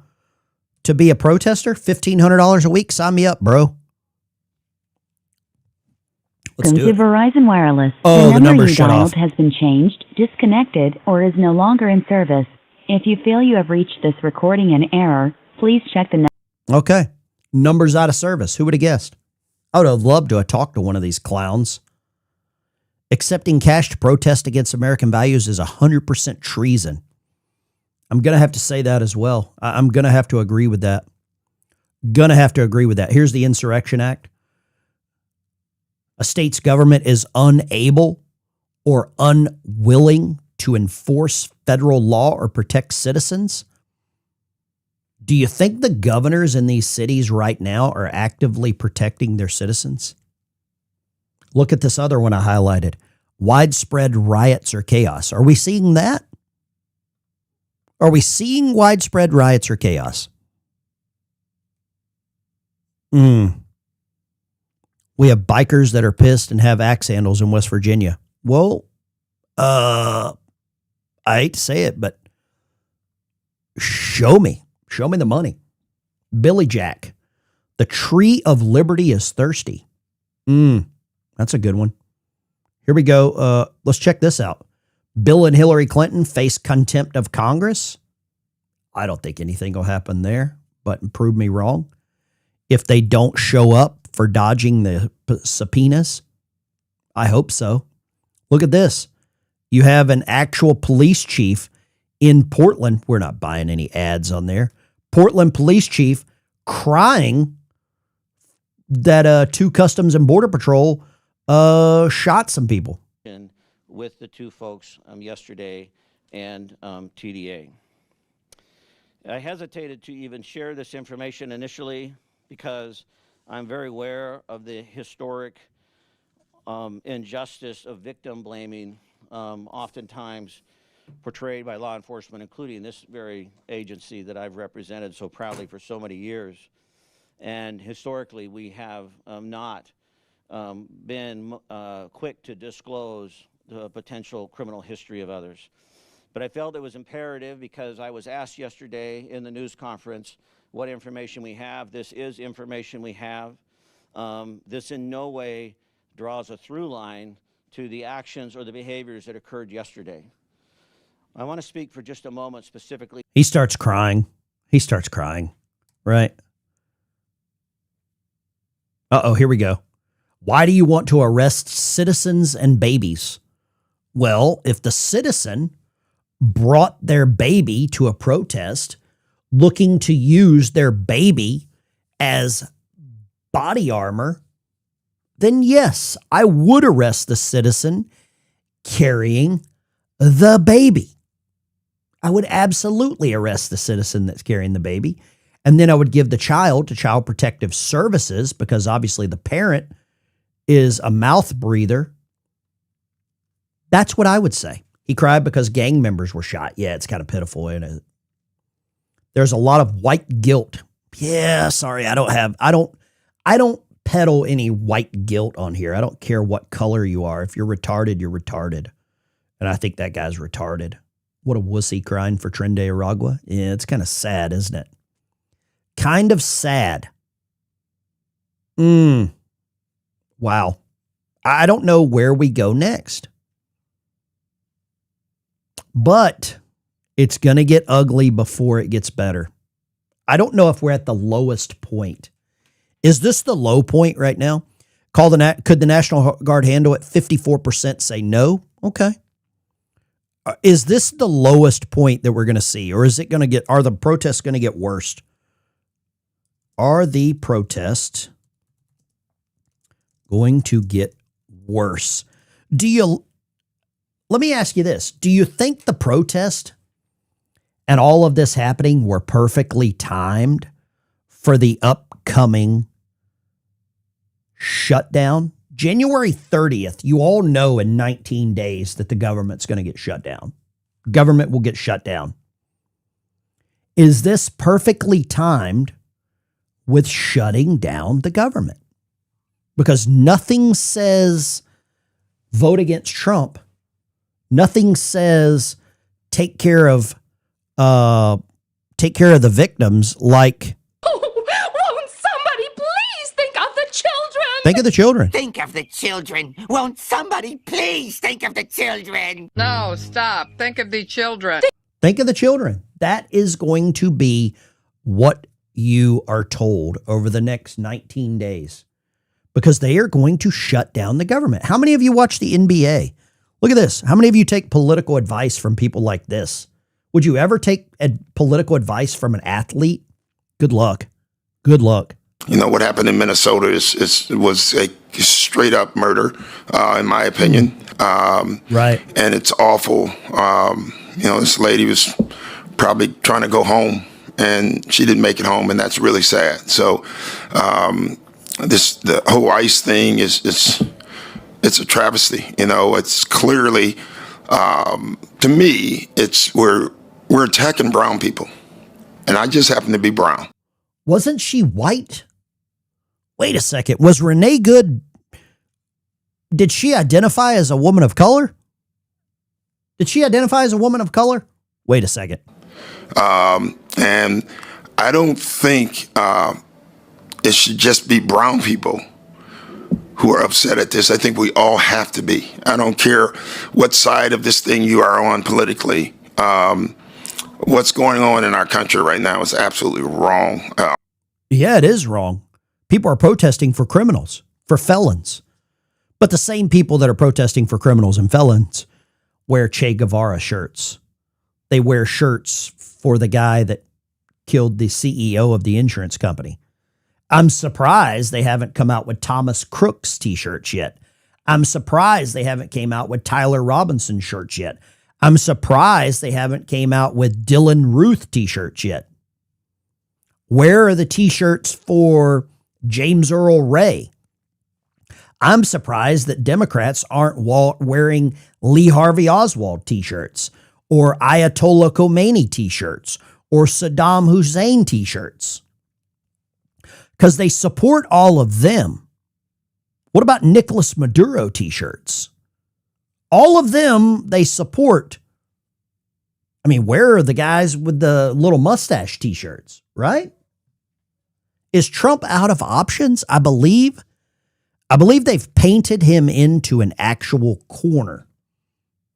be a protester? $1,500 a week. Sign me up, bro. Let's do it. Verizon Wireless. Oh, the number you shut dialed off. has been changed, disconnected, or is no longer in service. If you feel you have reached this recording in error, please check the Okay. Number's out of service. Who would have guessed? I would have loved to have talked to one of these clowns. Accepting cash to protest against American values is 100% treason. I'm going to have to say that as well. I'm going to have to agree with that. Here's the Insurrection Act. A state's government is unable or unwilling to enforce federal law or protect citizens. Do you think the governors in these cities right now are actively protecting their citizens? Look at this other one I highlighted. Widespread riots or chaos. Are we seeing that? Are we seeing widespread riots or chaos? We have bikers that are pissed and have axe handles in West Virginia. Well, I hate to say it, but show me the money. Billy Jack, the tree of liberty is thirsty. That's a good one. Here we go. Let's check this out. Bill and Hillary Clinton face contempt of Congress. I don't think anything will happen there, but prove me wrong. If they don't show up for dodging the subpoenas, I hope so. Look at this. You have an actual police chief in Portland. We're not buying any ads on there. Portland police chief crying that 2 Customs and Border Patrol shot some people. With the 2 folks yesterday and TDA. I hesitated to even share this information initially because I'm very aware of the historic injustice of victim blaming, oftentimes portrayed by law enforcement, including this very agency that I've represented so proudly for so many years. And historically, we have not been quick to disclose the potential criminal history of others. But I felt it was imperative because I was asked yesterday in the news conference what information we have. This is information we have. This in no way draws a through line to the actions or the behaviors that occurred yesterday. I want to speak for just a moment specifically. He starts crying. Right? Uh-oh, here we go. Why do you want to arrest citizens and babies? Well, if the citizen brought their baby to a protest looking to use their baby as body armor, then yes, I would arrest the citizen carrying the baby. I would absolutely arrest the citizen that's carrying the baby. And then I would give the child to Child Protective Services because obviously the parent is a mouth breather. That's what I would say. He cried because gang members were shot. Yeah, it's kind of pitiful, isn't it? There's a lot of white guilt. Yeah, sorry, I don't peddle any white guilt on here. I don't care what color you are. If you're retarded, you're retarded. And I think that guy's retarded. What a wussy crying for Tren de Aragua. Yeah, it's kind of sad, isn't it? Kind of sad. Wow. I don't know where we go next. But it's going to get ugly before it gets better. I don't know if we're at the lowest point. Is this the low point right now? Could the National Guard handle it? 54% say no. Okay. Is this the lowest point that we're going to see? Or is it going to get, are the protests going to get worse? Are the protests going to get worse? Let me ask you this. Do you think the protest and all of this happening were perfectly timed for the upcoming shutdown? January 30th, you all know in 19 days that the government's going to get shut down. Government will get shut down. Is this perfectly timed with shutting down the government? Because nothing says vote against Trump. Nothing says take care of the victims like. Won't somebody please think of the children? Think of the children. Think of the children. Won't somebody please think of the children? No, stop. Think of the children. Think of the children. That is going to be what you are told over the next 19 days because they are going to shut down the government. How many of you watch the NBA? Look at this. How many of you take political advice from people like this? Would you ever take political advice from an athlete? Good luck. Good luck. You know, what happened in Minnesota was a straight up murder, in my opinion. Right. And it's awful. This lady was probably trying to go home and she didn't make it home, and that's really sad. So the whole ICE thing it's a travesty. It's clearly, to me, we're attacking brown people. And I just happen to be brown. Wasn't she white? Wait a second. Was Renee Good, did she identify as a woman of color? Did she identify as a woman of color? Wait a second. And I don't think it should just be brown people who are upset at this. I think we all have to be. I don't care what side of this thing you are on politically. What's going on in our country right now is absolutely wrong. Yeah, it is wrong. People are protesting for criminals, for felons. But the same people that are protesting for criminals and felons wear Che Guevara shirts. They wear shirts for the guy that killed the CEO of the insurance company. I'm surprised they haven't come out with Thomas Crook's t-shirts yet. I'm surprised they haven't came out with Tyler Robinson shirts yet. I'm surprised they haven't came out with Dylan Ruth t-shirts yet. Where are the t-shirts for James Earl Ray? I'm surprised that Democrats aren't wearing Lee Harvey Oswald t-shirts or Ayatollah Khomeini t-shirts or Saddam Hussein t-shirts. Because they support all of them. What about Nicolas Maduro t-shirts? All of them they support. I mean, where are the guys with the little mustache t-shirts, right? Is Trump out of options? I believe they've painted him into an actual corner,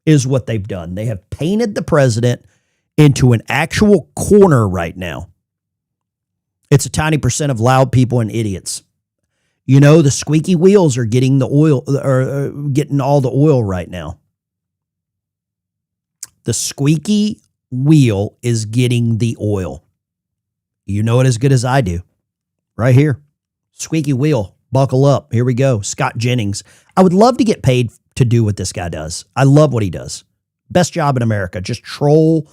is what they've done. They have painted the president into an actual corner right now. It's a tiny percent of loud people and idiots. You know, the squeaky wheels are getting the oil, or getting all the oil right now. The squeaky wheel is getting the oil. You know it as good as I do. Right here. Squeaky wheel. Buckle up. Here we go. Scott Jennings. I would love to get paid to do what this guy does. I love what he does. Best job in America. Just troll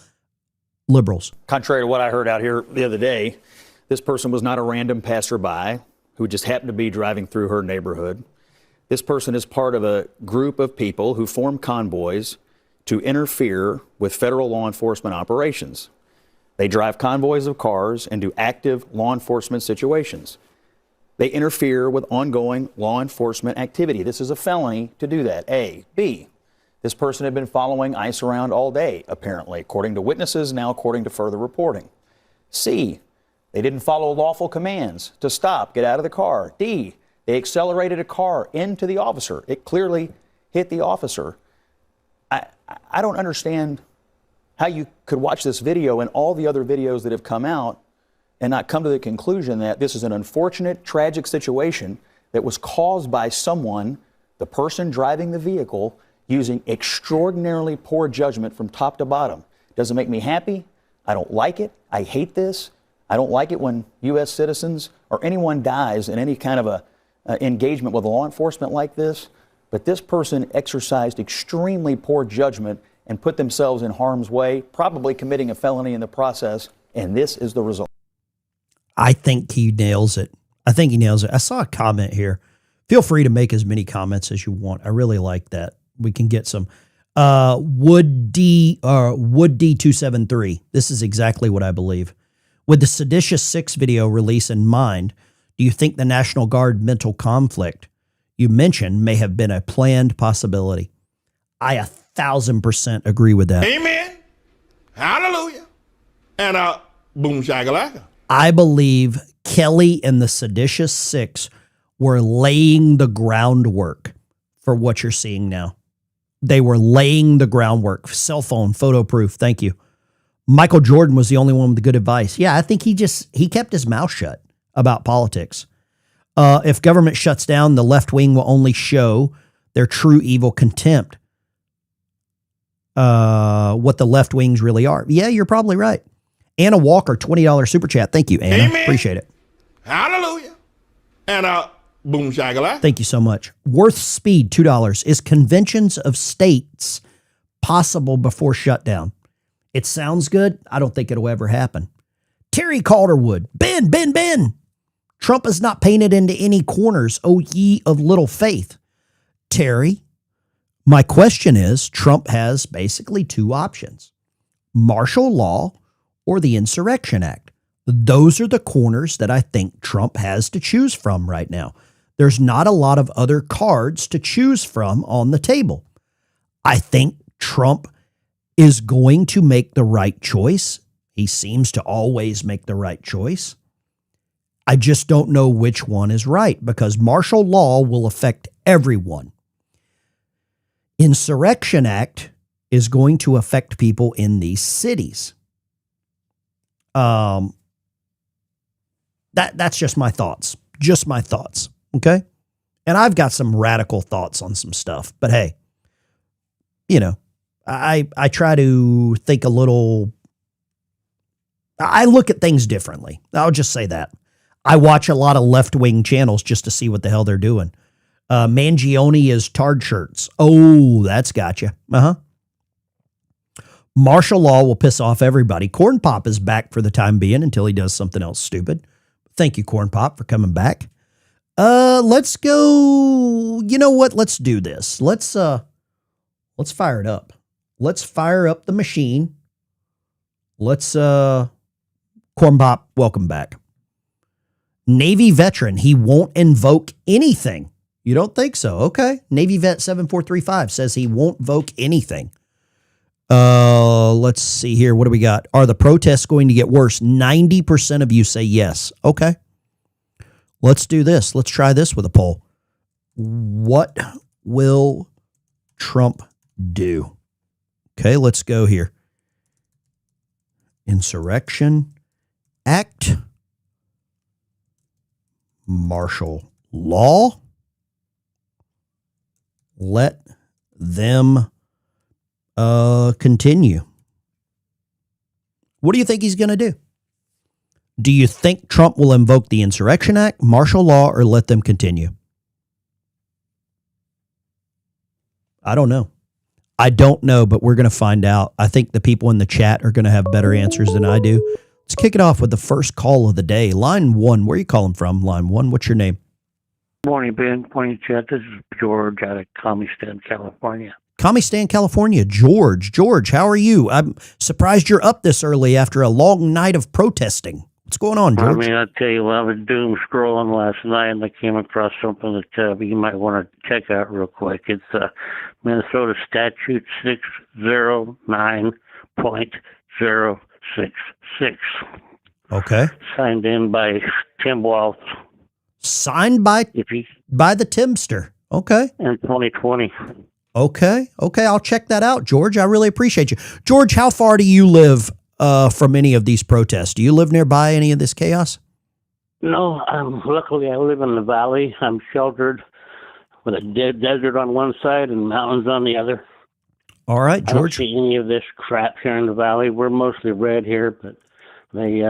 liberals. Contrary to what I heard out here the other day, this person was not a random passerby who just happened to be driving through her neighborhood. This person is part of a group of people who form convoys to interfere with federal law enforcement operations. They drive convoys of cars into active law enforcement situations. They interfere with ongoing law enforcement activity. This is a felony to do that, A. B, this person had been following ICE around all day, apparently, according to witnesses, now according to further reporting. C, they didn't follow lawful commands to stop, get out of the car. D, they accelerated a car into the officer. It clearly hit the officer. I don't understand how you could watch this video and all the other videos that have come out and not come to the conclusion that this is an unfortunate, tragic situation that was caused by someone, the person driving the vehicle, using extraordinarily poor judgment from top to bottom. Doesn't make me happy. I don't like it. I hate this. I don't like it when U.S. citizens or anyone dies in any kind of a engagement with law enforcement like this. But this person exercised extremely poor judgment and put themselves in harm's way, probably committing a felony in the process. And this is the result. I think he nails it. I think he nails it. I saw a comment here. Feel free to make as many comments as you want. I really like that. We can get some. Wood D273. This is exactly what I believe. With the Seditious 6 video release in mind, do you think the National Guard mental conflict you mentioned may have been a planned possibility? I 1,000% agree with that. Amen. Hallelujah. And boom shakalaka. I believe Kelly and the Seditious 6 were laying the groundwork for what you're seeing now. They were laying the groundwork. Cell phone, photo proof. Thank you. Michael Jordan was the only one with the good advice. Yeah, I think he kept his mouth shut about politics. If government shuts down, the left wing will only show their true evil contempt. What the left wings really are. Yeah, you're probably right. Anna Walker, $20 super chat. Thank you, Anna. Amen. Appreciate it. Hallelujah. And boom shakalaka. Thank you so much. Worth Speed, $2. Is conventions of states possible before shutdown? It sounds good. I don't think it'll ever happen. Terry Calderwood. Ben. Trump is not painted into any corners, O ye of little faith. Terry, my question is, Trump has basically two options. Martial law or the Insurrection Act. Those are the corners that I think Trump has to choose from right now. There's not a lot of other cards to choose from on the table. I think Trump is going to make the right choice. He seems to always make the right choice. I just don't know which one is right because martial law will affect everyone. Insurrection Act is going to affect people in these cities. That's just my thoughts. Just my thoughts. Okay. And I've got some radical thoughts on some stuff, but hey, you know, I try to think a little, I look at things differently. I'll just say that. I watch a lot of left-wing channels just to see what the hell they're doing. Mangione is tard shirts. Oh, that's gotcha. Martial law will piss off everybody. Corn Pop is back for the time being until he does something else stupid. Thank you, Corn Pop, for coming back. Let's go. You know what? Let's do this. Let's fire it up. Let's fire up the machine. Let's, Corn Pop, welcome back. Navy veteran, he won't invoke anything. You don't think so? Okay. Navy vet 7435 says he won't invoke anything. Let's see here. What do we got? Are the protests going to get worse? 90% of you say yes. Okay. Let's do this. Let's try this with a poll. What will Trump do? Okay, let's go here. Insurrection Act. Martial law. Let them continue. What do you think he's going to do? Do you think Trump will invoke the Insurrection Act, martial law, or let them continue? I don't know. I don't know, but we're going to find out. I think the people in the chat are going to have better answers than I do. Let's kick it off with the first call of the day. Line 1, where are you calling from? Line 1, what's your name? Morning, Ben. Morning, Chet. This is George out of Comistan, California. Comistan, California. George, how are you? I'm surprised you're up this early after a long night of protesting. What's going on, George? I mean, I'll tell you what, I was doom scrolling last night and I came across something that you might want to check out real quick. It's Minnesota Statute 609.066. Okay. Signed in by Tim Walz. Signed by the Timster. Okay. In 2020. Okay, I'll check that out, George. I really appreciate you. George, how far do you live from any of these protests? Do you live nearby any of this chaos? No, luckily I live in the valley. I'm sheltered with a desert on one side and mountains on the other. All right, George. I don't see any of this crap here in the valley. We're mostly red here, but they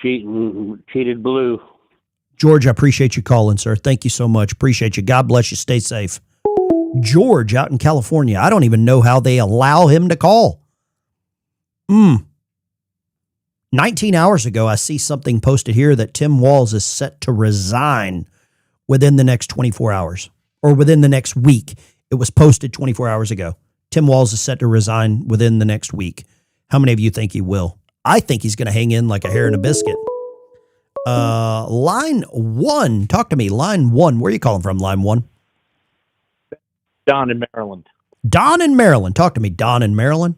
cheated blue. George, I appreciate you calling, sir. Thank you so much. Appreciate you. God bless you. Stay safe. George out in California. I don't even know how they allow him to call. 19 hours ago, I see something posted here that Tim Walz is set to resign within the next 24 hours or within the next week. It was posted 24 hours ago. Tim Walz is set to resign within the next week. How many of you think he will? I think he's going to hang in like a hair in a biscuit. Line 1. Talk to me. Line 1. Where are you calling from, line 1? Don in Maryland. Don in Maryland. Talk to me. Don in Maryland.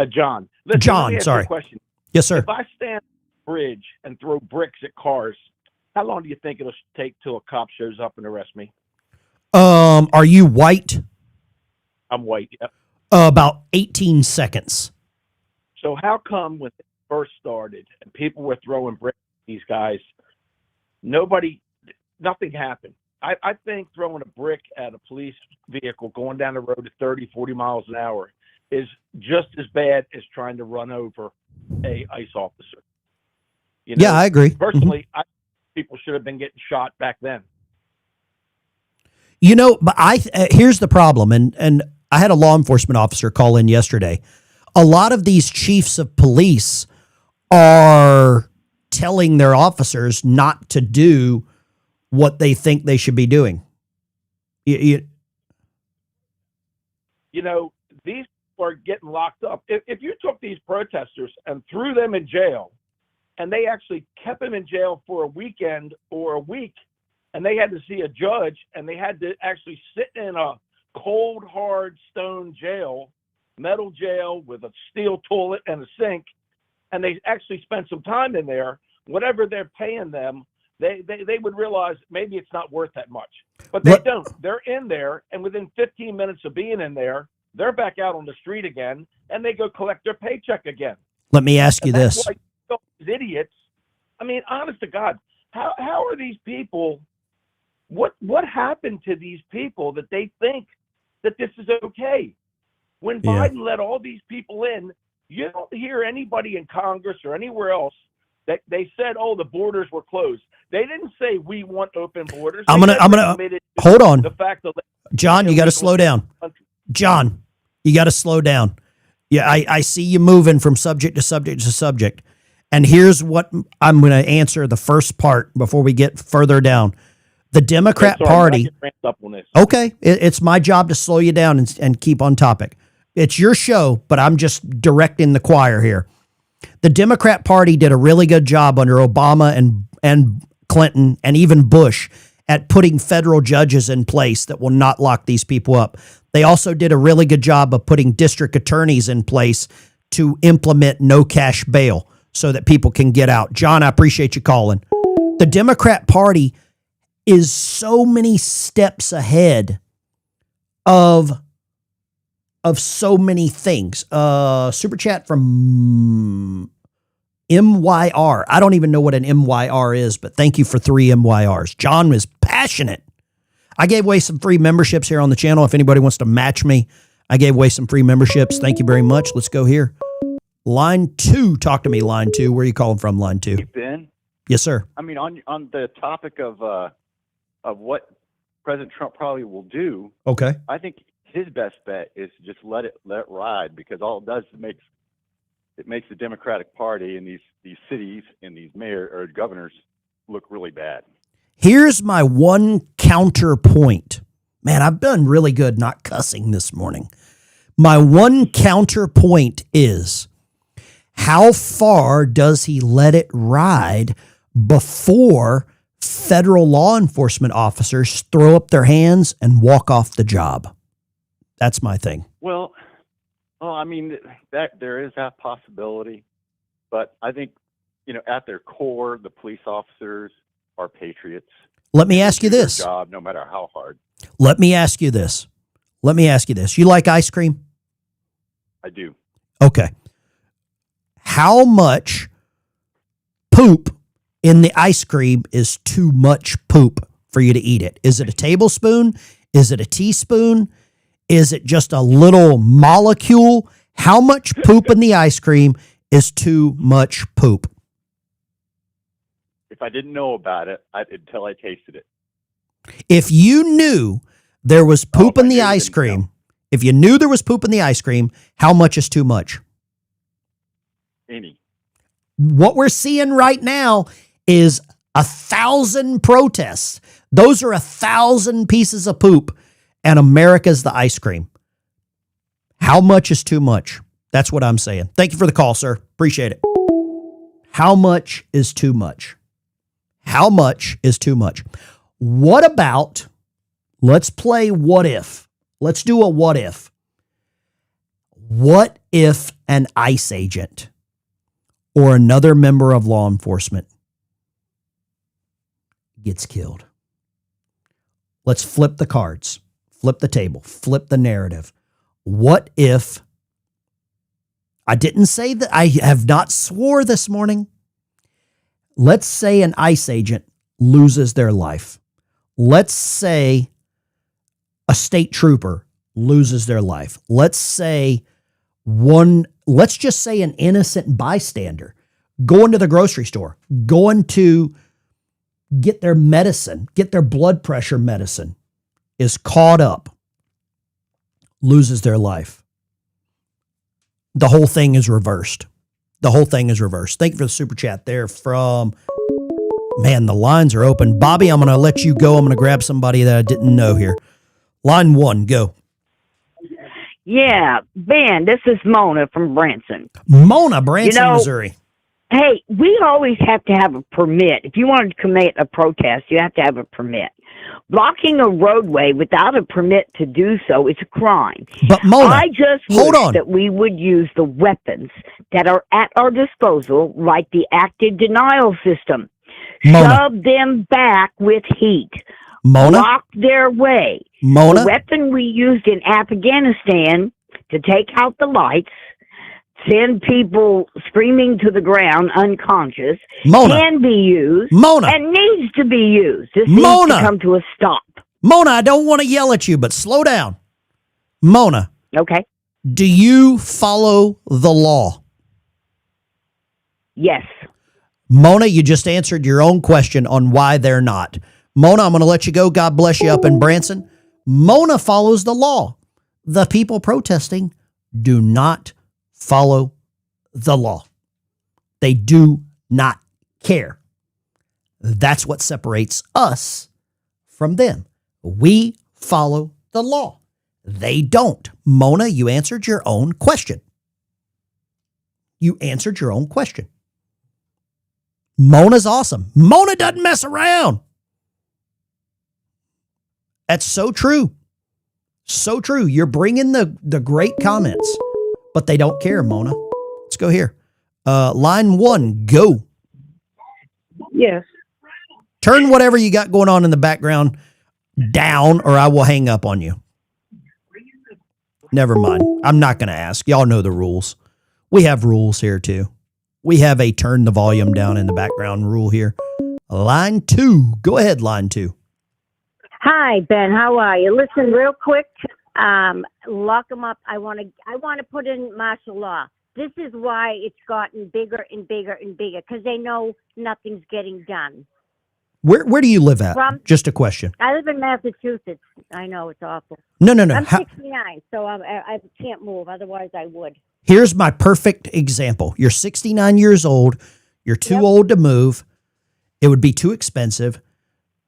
John. Listen, John, let me ask sorry. you a question. Yes, sir. If I stand on a bridge and throw bricks at cars, how long do you think it'll take till a cop shows up and arrests me? Are you white? I'm white, yep. About 18 seconds. So how come when it first started and people were throwing bricks at these guys, nothing happened? I think throwing a brick at a police vehicle going down the road at 30, 40 miles an hour is just as bad as trying to run over a ICE officer. You know, yeah, I agree. Personally, I think people should have been getting shot back then. You know, but here's the problem, and I had a law enforcement officer call in yesterday. A lot of these chiefs of police are telling their officers not to do what they think they should be doing. You know, these people are getting locked up. If you took these protesters and threw them in jail, and they actually kept them in jail for a weekend or a week, and they had to see a judge, and they had to actually sit in a cold, hard stone jail, metal jail with a steel toilet and a sink, and they actually spent some time in there, whatever they're paying them, they would realize maybe it's not worth that much. But they don't. They're in there, and within 15 minutes of being in there, they're back out on the street again, and they go collect their paycheck again. Let me ask you this. That's why these idiots, I mean, honest to God, how are these people, what happened to these people that they think that this is okay? When Biden let all these people in, you don't hear anybody in Congress or anywhere else that they said, oh, the borders were closed. They didn't say we want open borders. I'm gonna hold on. The fact that John, you got to slow down. John, you got to slow down. Yeah, I see you moving from subject to subject to subject. And here's what I'm going to answer the first part before we get further down. The Democrat Party. Okay, it's my job to slow you down and keep on topic. It's your show, but I'm just directing the choir here. The Democrat Party did a really good job under Obama and Clinton and even Bush at putting federal judges in place that will not lock these people up. They also did a really good job of putting district attorneys in place to implement no cash bail so that people can get out. John, I appreciate you calling. The Democrat Party is so many steps ahead of so many things. Super chat from MYR. I don't even know what an MYR is, but thank you for 3 MYRs. John was passionate. I gave away some free memberships here on the channel. If anybody wants to match me, I gave away some free memberships. Thank you very much. Let's go here. Line 2. Talk to me, line 2. Where are you calling from, line 2? Ben? Yes, sir. I mean, on the topic of what President Trump probably will do, Okay. I think his best bet is to just let it ride, because all it does is it makes the Democratic Party and these cities and these mayor or governors look really bad. Here's my one counterpoint. Man, I've done really good not cussing this morning. My one counterpoint is, how far does he let it ride before federal law enforcement officers throw up their hands and walk off the job? That's my thing. Well, I mean, that there is that possibility, but I think, at their core, the police officers are patriots. Let me ask you this. Their job, no matter how hard. Let me ask you this. You like ice cream? I do. Okay. How much poop in the ice cream is too much poop for you to eat it? Is it a tablespoon? Is it a teaspoon? Is it just a little molecule? How much poop in the ice cream is too much poop? If I didn't know about it until I tasted it. If you knew there was poop in the ice cream, how much is too much? Any. What we're seeing right now is 1,000 protests. Those are 1,000 pieces of poop, and America's the ice cream. How much is too much? That's what I'm saying. Thank you for the call, sir. Appreciate it. How much is too much? How much is too much? What about, let's play what if. Let's do a what if. What if an ICE agent or another member of law enforcement gets killed? Let's flip the cards, flip the table, flip the narrative. What if, I didn't say that, I have not swore this morning. Let's say an ICE agent loses their life. Let's say a state trooper loses their life. Let's just say an innocent bystander going to the grocery store, going to get their medicine, get their blood pressure medicine, is caught up, loses their life. The whole thing is reversed. Thank you for the super chat there from, man, the lines are open. Bobby, I'm going to let you go. I'm going to grab somebody that I didn't know here. Line 1, go. Yeah, Ben, this is Mona from Branson. Mona, Branson, Missouri. Hey, we always have to have a permit. If you want to commit a protest, you have to have a permit. Blocking a roadway without a permit to do so is a crime. But Mona, I just wish that we would use the weapons that are at our disposal, like the active denial system. Mona. Shove them back with heat. Mona. Block their way. Mona. The weapon we used in Afghanistan to take out the lights, send people screaming to the ground unconscious, Mona. can be used Mona. and needs to be used. This Mona. needs to come to a stop. Mona, I don't want to yell at you, but slow down. Mona. Okay. Do you follow the law? Yes. Mona, you just answered your own question on why they're not. Mona, I'm going to let you go. God bless you up in Branson. Mona follows the law. The people protesting do not follow the law. They do not care. That's what separates us from them. We follow the law. They don't. Mona, you answered your own question. Mona's awesome. Mona doesn't mess around. That's so true. So true. You're bringing the great comments, but they don't care, Mona. Let's go here. Line 1, go. Yes. Turn whatever you got going on in the background down, or I will hang up on you. Never mind. I'm not going to ask. Y'all know the rules. We have rules here too. We have a turn the volume down in the background rule here. Line 2. Go ahead, line 2. Hi, Ben. How are you? Listen, real quick. Lock them up. I want to put in martial law. This is why it's gotten bigger and bigger and bigger, because they know nothing's getting done. Where do you live at? Just a question. I live in Massachusetts. I know it's awful. No. I'm 69, so I can't move. Otherwise, I would. Here's my perfect example. You're 69 years old. You're too old to move. It would be too expensive.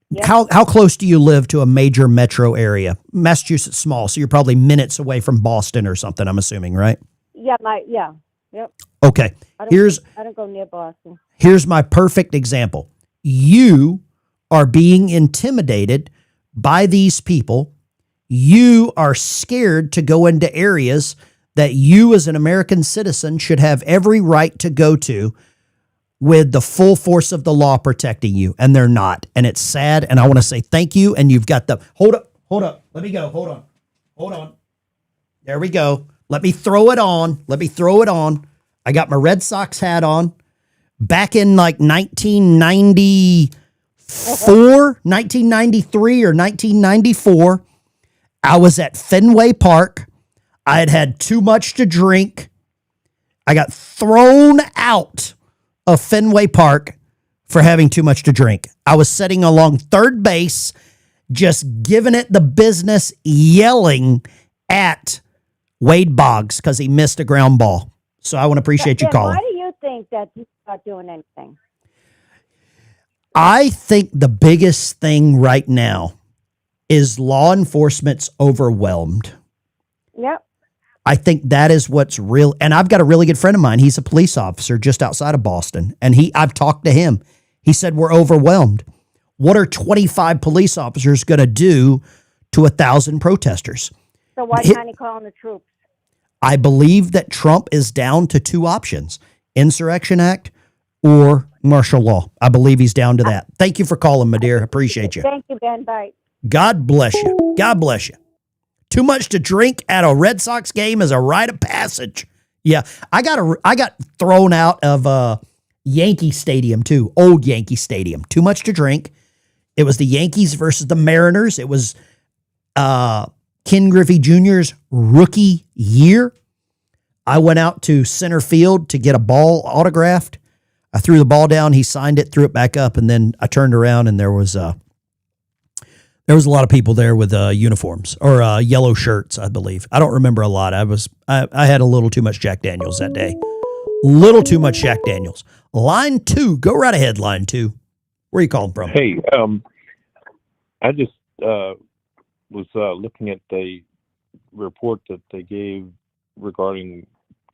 Yep. How close do you live to a major metro area? Massachusetts small, so you're probably minutes away from Boston or something, I'm assuming, right? Yep. Okay. I don't go near Boston. Here's my perfect example. You are being intimidated by these people. You are scared to go into areas that you as an American citizen should have every right to go to with the full force of the law protecting you, and they're not. And it's sad, and I want to say thank you, and you've got the... Hold up. Let me go. Hold on. There we go. Let me throw it on. I got my Red Sox hat on. Back in like 1993 or 1994, I was at Fenway Park. I had too much to drink. I got thrown out of Fenway Park for having too much to drink. I was sitting along third base, just giving it the business, yelling at Wade Boggs because he missed a ground ball. So I want to appreciate you calling. Why do you think that he's not doing anything? I think the biggest thing right now is law enforcement's overwhelmed. Yep. I think that is what's real. And I've got a really good friend of mine. He's a police officer just outside of Boston. And I've talked to him. He said, we're overwhelmed. What are 25 police officers going to do to 1,000 protesters? So why can't he call in the troops? I believe that Trump is down to 2 options, Insurrection Act or martial law. I believe he's down to that. Thank you for calling, my dear. Appreciate you. Thank you, Ben. Bye. God bless you. God bless you. Too much to drink at a Red Sox game is a rite of passage. Yeah, I got thrown out of Yankee Stadium too, old Yankee Stadium. Too much to drink. It was the Yankees versus the Mariners. It was Ken Griffey Jr.'s rookie year. I went out to center field to get a ball autographed. I threw the ball down. He signed it, threw it back up, and then I turned around and there was a lot of people there with uniforms or yellow shirts, I believe. I don't remember a lot. I had a little too much Jack Daniels that day. Little too much Jack Daniels. Line 2. Go right ahead, line 2. Where are you calling from? Hey, I just was looking at the report that they gave regarding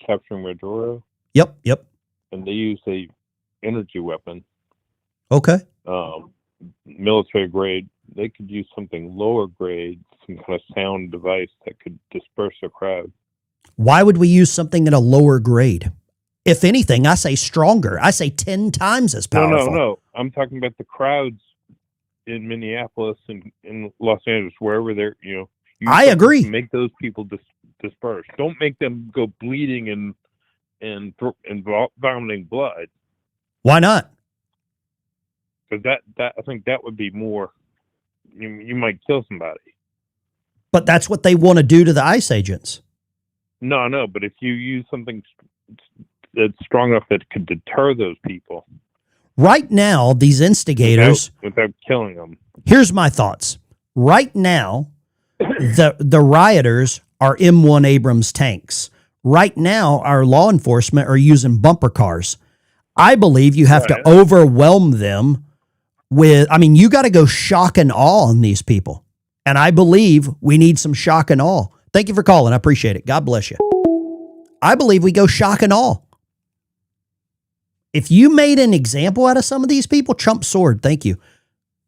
capturing Maduro. Yep. And they used a energy weapon. Okay. Military grade. They could use something lower grade, some kind of sound device that could disperse a crowd. Why would we use something at a lower grade? If anything, I say stronger. I say 10 times as powerful. No. I'm talking about the crowds in Minneapolis and in Los Angeles, wherever they're, I agree. Make those people disperse. Don't make them go bleeding and vomiting blood. Why not? Because that I think that would be more. You might kill somebody. But that's what they want to do to the ICE agents. No. But if you use something that's strong enough that could deter those people. Right now, these instigators... Without killing them. Here's my thoughts. Right now, the rioters are M1 Abrams tanks. Right now, our law enforcement are using bumper cars. I believe you have to overwhelm them with... you got to go shock and awe on these people. And I believe we need some shock and awe. Thank you for calling. I appreciate it. God bless you. I believe we go shock and awe. If you made an example out of some of these people, Trump sword, thank you.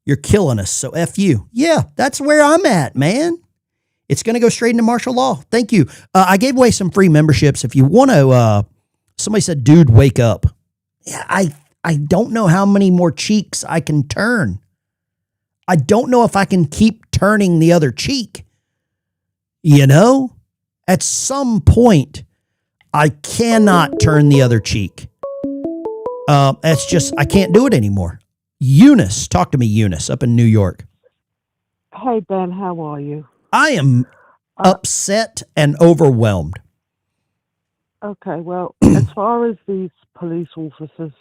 You're killing us, so F you. Yeah, that's where I'm at, man. It's going to go straight into martial law. Thank you. I gave away some free memberships. If you want to, somebody said, dude, wake up. Yeah, I don't know how many more cheeks I can turn. I don't know if I can keep turning the other cheek. At some point, I cannot turn the other cheek. That's just, I can't do it anymore. Eunice, talk to me, Eunice, up in New York. Hey, Ben, how are you? I am upset and overwhelmed. Okay, well, as far as these police officers,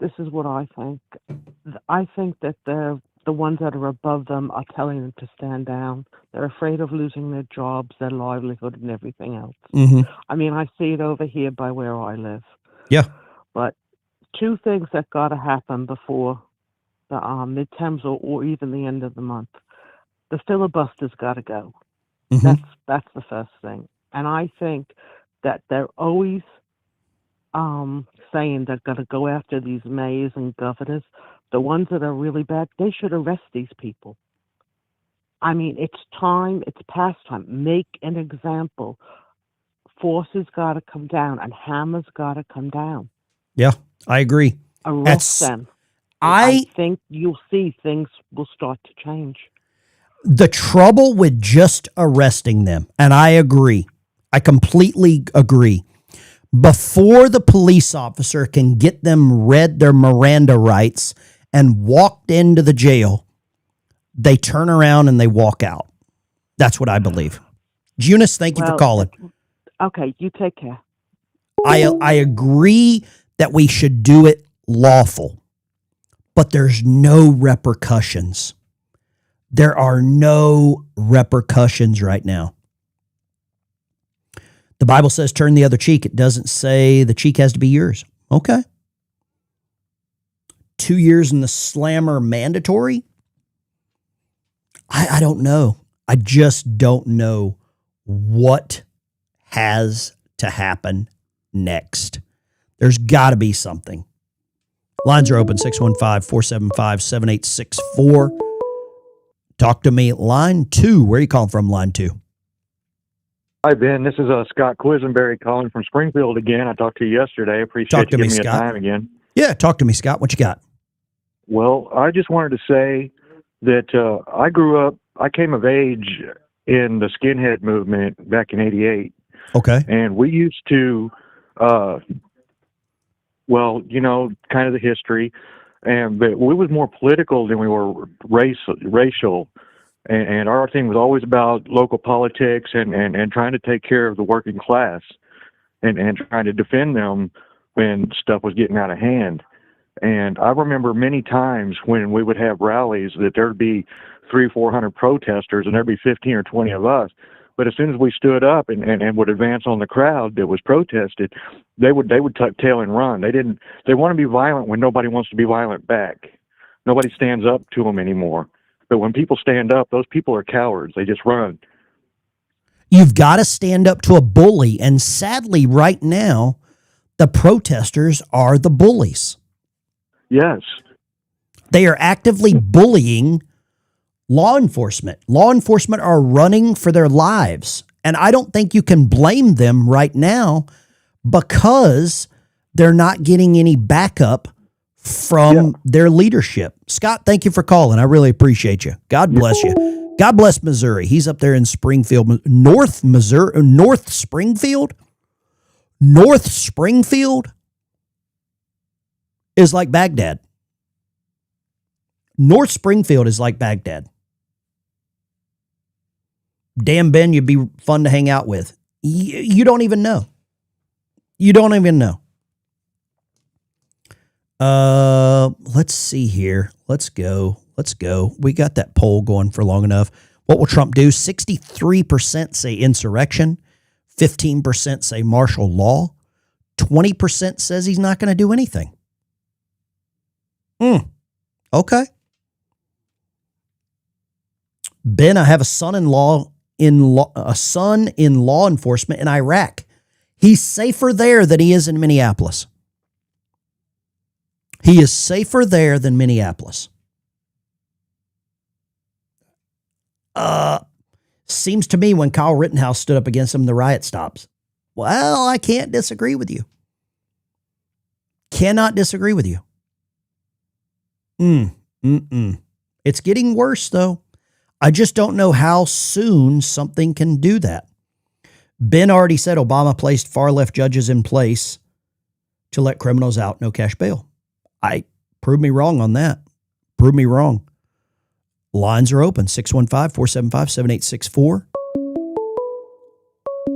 this is what I think. I think that the ones that are above them are telling them to stand down. They're afraid of losing their jobs, their livelihood, and everything else. Mm-hmm. I mean, I see it over here by where I live. Yeah. But two things that got to happen before the midterms or even the end of the month. The filibuster's got to go. Mm-hmm. That's the first thing. And I think that they're always saying they're going to go after these mayors and governors. The ones that are really bad, they should arrest these people. I mean, it's time, it's past time. Make an example. Forces got to come down and hammers got to come down. Yeah, I agree. Arrest them. I think you'll see things will start to change. The trouble with just arresting them, and I agree, I completely agree. Before the police officer can get them read their Miranda rights and walked into the jail, they turn around and they walk out. That's what I believe. Eunice, thank you for calling. Okay, you take care. I agree that we should do it lawful, but there's no repercussions. There are no repercussions right now. The Bible says turn the other cheek. It doesn't say the cheek has to be yours. Okay. 2 years in the slammer mandatory? I don't know. I just don't know what has to happen next. There's got to be something. Lines are open, 615-475-7864. Talk to me. Line 2. Where are you calling from, line 2? Hi, Ben. This is Scott Quisenberry calling from Springfield again. I talked to you yesterday. I appreciate you giving me a time again. Yeah, talk to me, Scott. What you got? Well, I just wanted to say that I came of age in the skinhead movement back in '88. Okay. And we used to, kind of the history, but we was more political than we were racial. And our thing was always about local politics and trying to take care of the working class and trying to defend them when stuff was getting out of hand. And I remember many times when we would have rallies that there'd be 300-400 protesters and there'd be 15 or 20 of us. But as soon as we stood up and would advance on the crowd that was protested, they would tuck tail and run. They want to be violent when nobody wants to be violent back. Nobody stands up to them anymore. But when people stand up, those people are cowards. They just run. You've got to stand up to a bully. And sadly, right now, the protesters are the bullies. Yes. They are actively bullying law enforcement. Law enforcement are running for their lives. And I don't think you can blame them right now because they're not getting any backup from their leadership. Scott, thank you for calling. I really appreciate you. God bless you. God bless Missouri. He's up there in Springfield, North Missouri, North Springfield. North Springfield is like Baghdad. North Springfield is like Baghdad. Damn, Ben, you'd be fun to hang out with. You don't even know. You don't even know. Let's see here. Let's go. We got that poll going for long enough. What will Trump do? 63% say insurrection. 15% say martial law. 20% says he's not going to do anything. Okay. Ben, I have a son-in-law in law enforcement in Iraq. He's safer there than he is in Minneapolis. He is safer there than Minneapolis. Seems to me when Kyle Rittenhouse stood up against him, the riot stops. Well, I can't disagree with you. Cannot disagree with you. It's getting worse, though. I just don't know how soon something can do that. Ben already said Obama placed far left judges in place to let criminals out, no cash bail. Prove me wrong on that. Prove me wrong. Lines are open, 615-475-7864.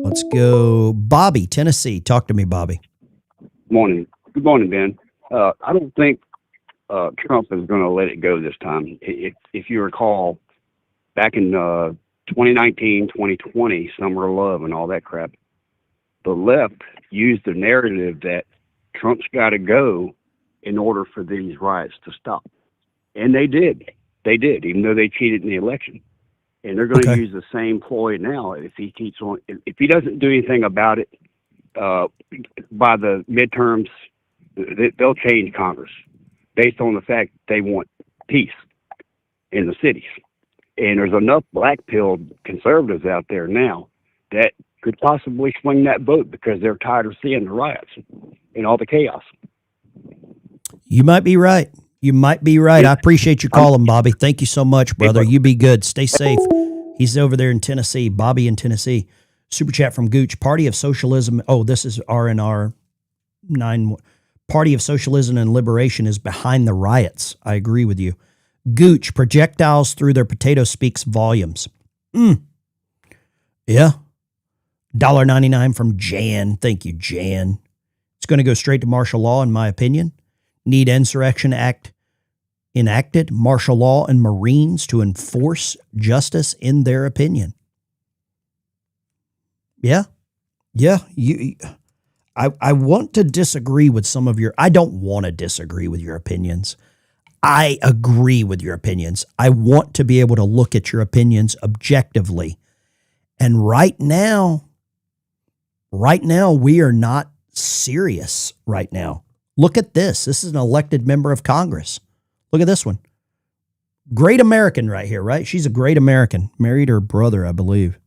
Let's go. Bobby, Tennessee. Talk to me, Bobby. Morning. Good morning, Ben. I don't think Trump is going to let it go this time. If you recall, back in 2019, 2020, Summer of Love and all that crap, the left used the narrative that Trump's got to go in order for these riots to stop. And they did. They did, even though they cheated in the election. And they're going to use the same ploy now if he keeps on. If he doesn't do anything about it by the midterms, they'll change Congress based on the fact they want peace in the cities. And there's enough black-pilled conservatives out there now that could possibly swing that vote because they're tired of seeing the riots and all the chaos. You might be right. You might be right. I appreciate you calling, Bobby. Thank you so much, brother. You be good. Stay safe. He's over there in Tennessee. Bobby in Tennessee. Super chat from Gooch. Party of Socialism. Oh, this is RNR 9. Party of Socialism and Liberation is behind the riots. I agree with you. Gooch. Projectiles through their potato speaks volumes. Yeah. $1.99 from Jan. Thank you, Jan. It's going to go straight to martial law, in my opinion. Need Insurrection Act enacted, martial law and Marines to enforce justice in their opinion. Yeah. Yeah. I want to disagree with some of your, I don't want to disagree with your opinions. I agree with your opinions. I want to be able to look at your opinions objectively. And right now, we are not serious right now. Look at this. This is an elected member of Congress. Look at this one. Great American right here, right? She's a great American. Married her brother, I believe.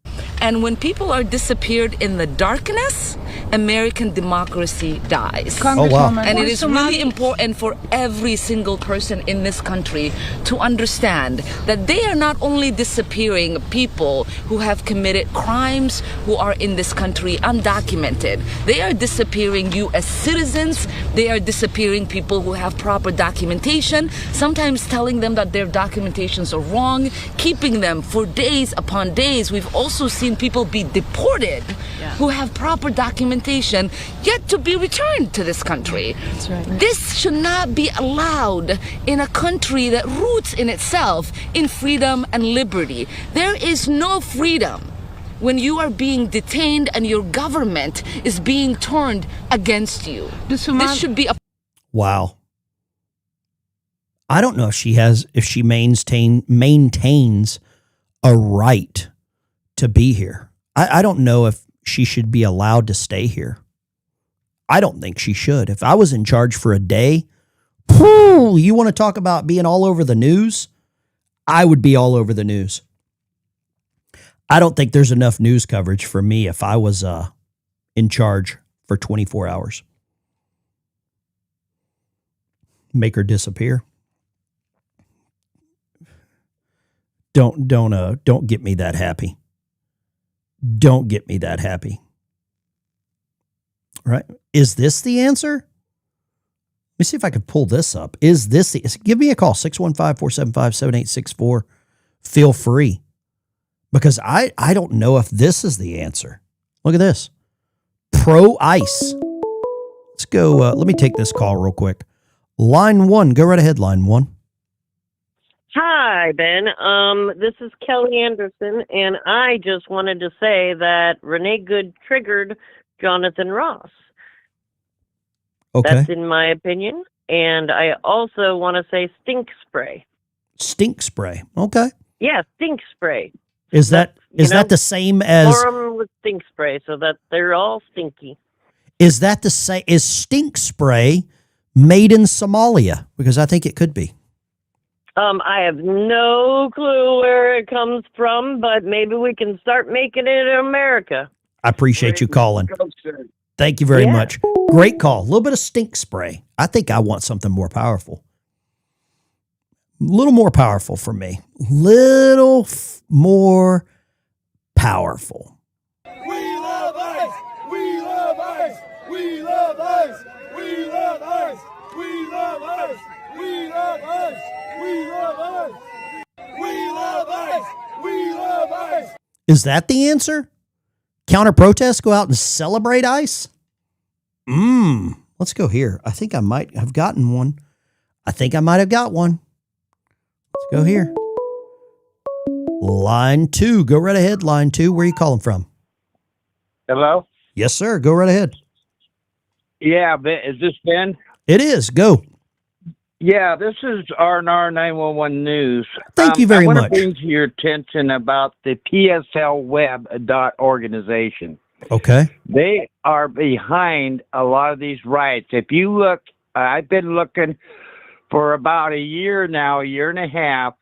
And when people are disappeared in the darkness, American democracy dies. Oh, wow. And it is really important for every single person in this country to understand that they are not only disappearing people who have committed crimes, who are in this country undocumented. They are disappearing U.S. citizens. They are disappearing people who have proper documentation, sometimes telling them that their documentations are wrong, keeping them for days upon days. We've also seen people be deported who have proper documentation yet to be returned to this country. That's right. This should not be allowed in a country that roots in itself in freedom and liberty. There is no freedom when you are being detained and your government is being turned against you. This should be a... Wow. I don't know if she maintains a right to be here. I don't know if she should be allowed to stay here. I don't think she should. If I was in charge for a day, you want to talk about being all over the news? I would be all over the news. I don't think there's enough news coverage for me if I was in charge for 24 hours. Make her disappear. Don't get me that happy. Don't get me that happy. Right? Is this the answer? Let me see if I could pull this up. Is this give me a call, 615-475-7864. Feel free. Because I don't know if this is the answer. Look at this. Pro-ICE. Let's go. Let me take this call real quick. Line 1. Go right ahead, line 1. Hi, Ben. This is Kelly Anderson, and I just wanted to say that Renee Good triggered Jonathan Ross. Okay. That's in my opinion. And I also want to say stink spray. Stink spray. Okay. Yeah, stink spray. Is that the same as... Forum with stink spray, so that they're all stinky. Is that the same? Is stink spray made in Somalia? Because I think it could be. I have no clue where it comes from, but maybe we can start making it in America. I appreciate you calling. Thank you very much. Great call. A little bit of stink spray. I think I want something more powerful. A little more powerful for me. Little more powerful. We love ICE. We love ICE. We love ICE. We Is that the answer? Counter protest, go out and celebrate ICE? Let's go here. I think I might have gotten one. I think I might have got one. Let's go here. Line 2. Go right ahead, line 2. Where are you calling from? Hello? Yes, sir. Go right ahead. Yeah, is this Ben? It is. Go. Yeah, this is R&R 911 News. Thank you very I much. want to bring to your attention about the PSLweb organization. Okay. They are behind a lot of these riots. If you look, I've been looking for about a year now, a year and a half.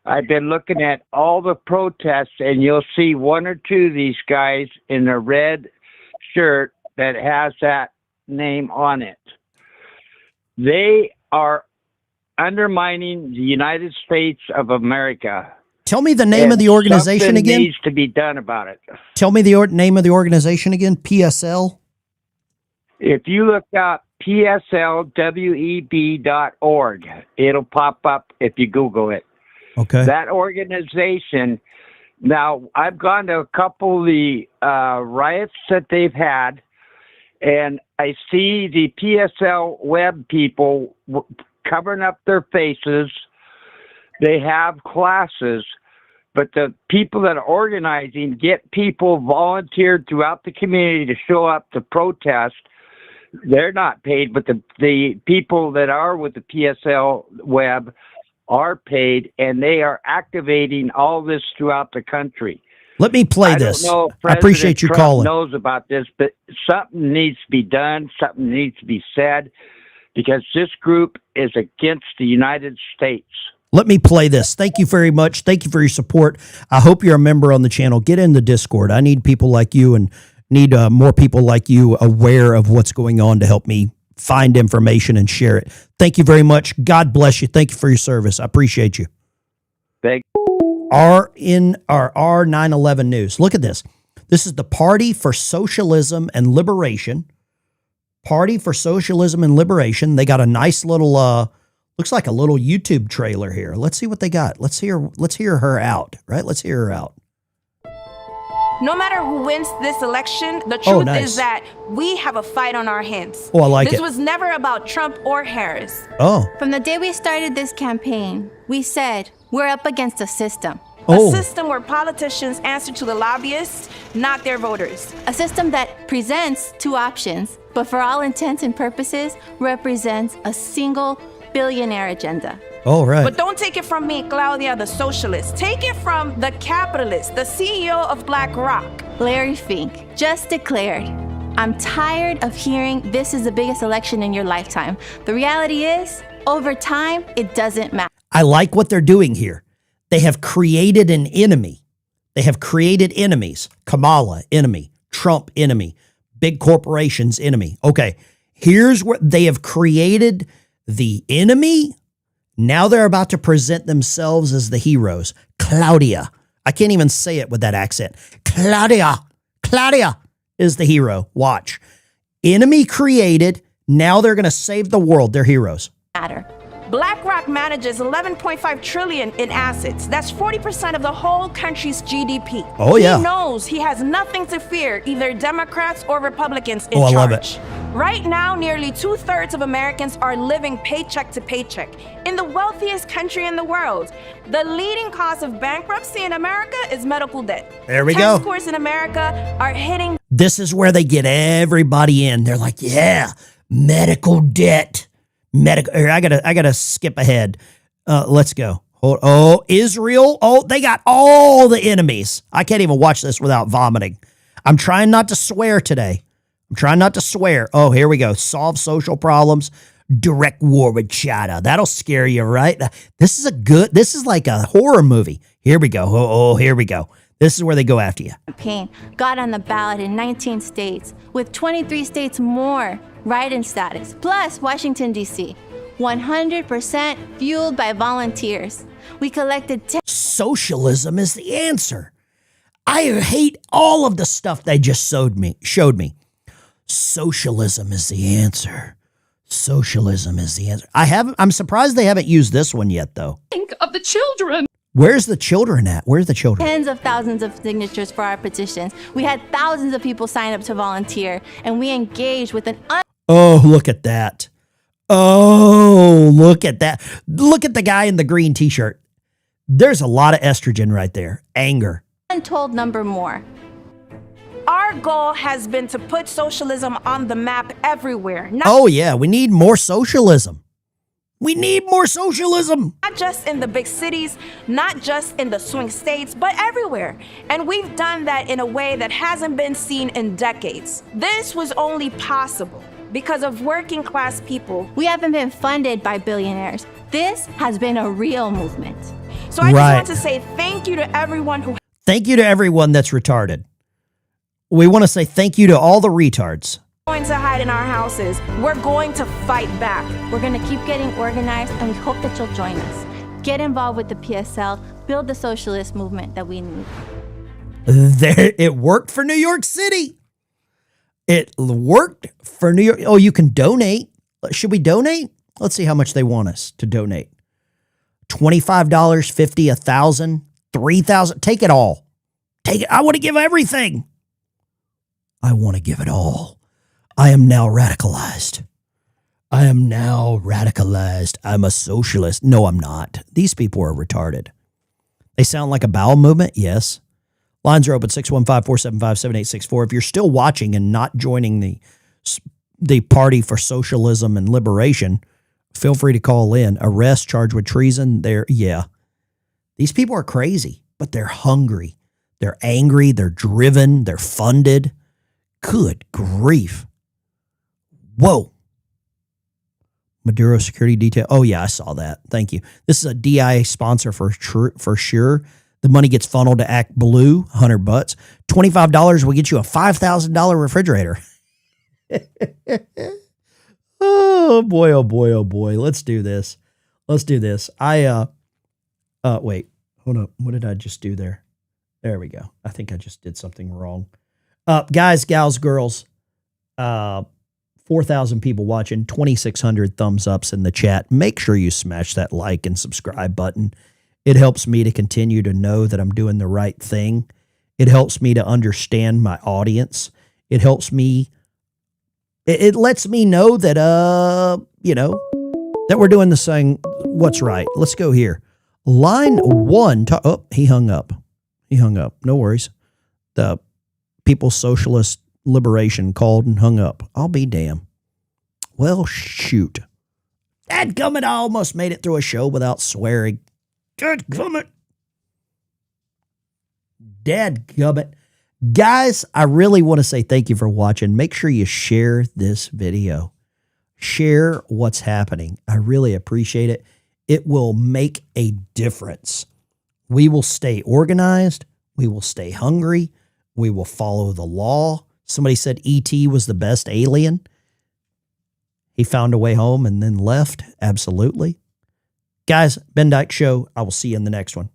I've been looking at all the protests, and you'll see one or two of these guys in a red shirt that has that name on it. They are undermining the United States of America. Tell me the name of the organization Something again. needs to be done about it. Tell me the name of the organization again. PSL? If you look up pslweb.org, it'll pop up if you Google it. Okay. That organization, now I've gone to a couple of the riots that they've had, and I see the PSL web people covering up their faces. They have classes, but the people that are organizing get people volunteered throughout the community to show up to protest. They're not paid, but the people that are with the PSL web are paid, and they are activating all this throughout the country. Let me play this. I don't know if I appreciate you Trump calling. knows about this, but something needs to be done. Something needs to be said, because this group is against the United States. Let me play this. Thank you very much. Thank you for your support. I hope you're a member on the channel. Get in the Discord. I need people like you, and need more people like you aware of what's going on to help me find information and share it. Thank you very much. God bless you. Thank you for your service. I appreciate you. Thank R911 News. Look at this. This is the Party for Socialism and Liberation. Party for Socialism and Liberation. They got a nice little looks like a little YouTube trailer here. Let's see what they got. Let's hear her out, right? Let's hear her out. No matter who wins this election, the truth nice. is that we have a fight on our hands. Oh, I like this it. was never about Trump or Harris. Oh. From the day we started this campaign, we said we're up against a system. A system where politicians answer to the lobbyists, not their voters. A system that presents two options, but for all intents and purposes, represents a single billionaire agenda. Oh, right. But don't take it from me, Claudia, the socialist. Take it from the capitalist, the CEO of BlackRock. Larry Fink just declared, I'm tired of hearing this is the biggest election in your lifetime. The reality is, over time, it doesn't matter. I like what they're doing here. They have created an enemy. They have created enemies. Kamala, enemy. Trump, enemy. Big corporations, enemy. Okay, here's where they have created the enemy. Now they're about to present themselves as the heroes. Claudia. I can't even say it with that accent. Claudia is the hero. Watch. Enemy created. Now they're going to save the world. They're heroes. BlackRock manages $11.5 trillion in assets. That's 40% of the whole country's GDP. Oh, yeah. He knows he has nothing to fear, either Democrats or Republicans in I charge. love it. Right now, nearly 2/3 of Americans are living paycheck to paycheck in the wealthiest country in the world. The leading cause of bankruptcy in America is medical debt. There we Test go. scores in America are hitting. This is where they get everybody in. They're like, yeah, medical debt. I gotta skip ahead. Let's go. Oh, Israel. Oh, they got all the enemies. I can't even watch this without vomiting. I'm trying not to swear today. Oh, here we go. Solve social problems. Direct war with China. That'll scare you, right? This is like a horror movie. Here we go. Oh, here we go. This is where they go after you. Campaign got on the ballot in 19 states, with 23 states more write-in status, plus Washington, D.C. 100% fueled by volunteers. We collected Socialism is the answer. I hate all of the stuff they just showed me. Socialism is the answer. Socialism is the answer. I'm surprised they haven't used this one yet, though. Think of the children. Where's the children at? Where's the children? Tens of thousands of signatures for our petitions. We had thousands of people sign up to volunteer, and we engaged with an Oh, look at that. Oh, look at that. Look at the guy in the green t-shirt. There's a lot of estrogen right there. Anger. untold number more. Our goal has been to put socialism on the map everywhere. Oh, yeah. We need more socialism. We need more socialism. Not just in the big cities, not just in the swing states, but everywhere. And we've done that in a way that hasn't been seen in decades. This was only possible because of working class people. We haven't been funded by billionaires. This has been a real movement. So I just want to say thank you to everyone who... Thank you to everyone that's retarded. We want to say thank you to all the retards. Going to hide in our houses. We're going to fight back. We're going to keep getting organized, and we hope that you'll join us. Get involved with the PSL, build the socialist movement that we need. There, it worked for New York City. It worked for New York. Oh, you can donate. Should we donate? Let's see how much they want us to donate. $25, $50, $1,000, $3,000. Take it all. Take it. I want to give everything. I want to give it all. I am now radicalized. I am now radicalized. I'm a socialist. No, I'm not. These people are retarded. They sound like a bowel movement. Yes. Lines are open 615-475-7864. If you're still watching and not joining the Party for Socialism and Liberation, feel free to call in. Arrest, charged with treason. These people are crazy, but they're hungry. They're angry. They're driven. They're funded. Good grief. Whoa. Maduro security detail. Oh, yeah, I saw that. Thank you. This is a DIA sponsor for sure. The money gets funneled to Act Blue, $100. $25 will get you a $5,000 refrigerator. Oh, boy, oh, boy, oh, boy. Let's do this. Wait, hold up. What did I just do there? There we go. I think I just did something wrong. Guys, gals, girls, 4,000 people watching, 2,600 thumbs ups in the chat. Make sure you smash that like and subscribe button. It helps me to continue to know that I'm doing the right thing. It helps me to understand my audience. It helps me. It lets me know that, that we're doing the thing. What's right. Let's go here. Line 1. He hung up. No worries. The People's Socialist Liberation called and hung up. I'll be damned. Well, shoot. Dadgummit, I almost made it through a show without swearing. Dadgummit. Guys, I really want to say thank you for watching. Make sure you share this video. Share what's happening. I really appreciate it. It will make a difference. We will stay organized. We will stay hungry. We will follow the law. Somebody said E.T. was the best alien. He found a way home and then left. Absolutely. Guys, Ben Dyke Show. I will see you in the next one.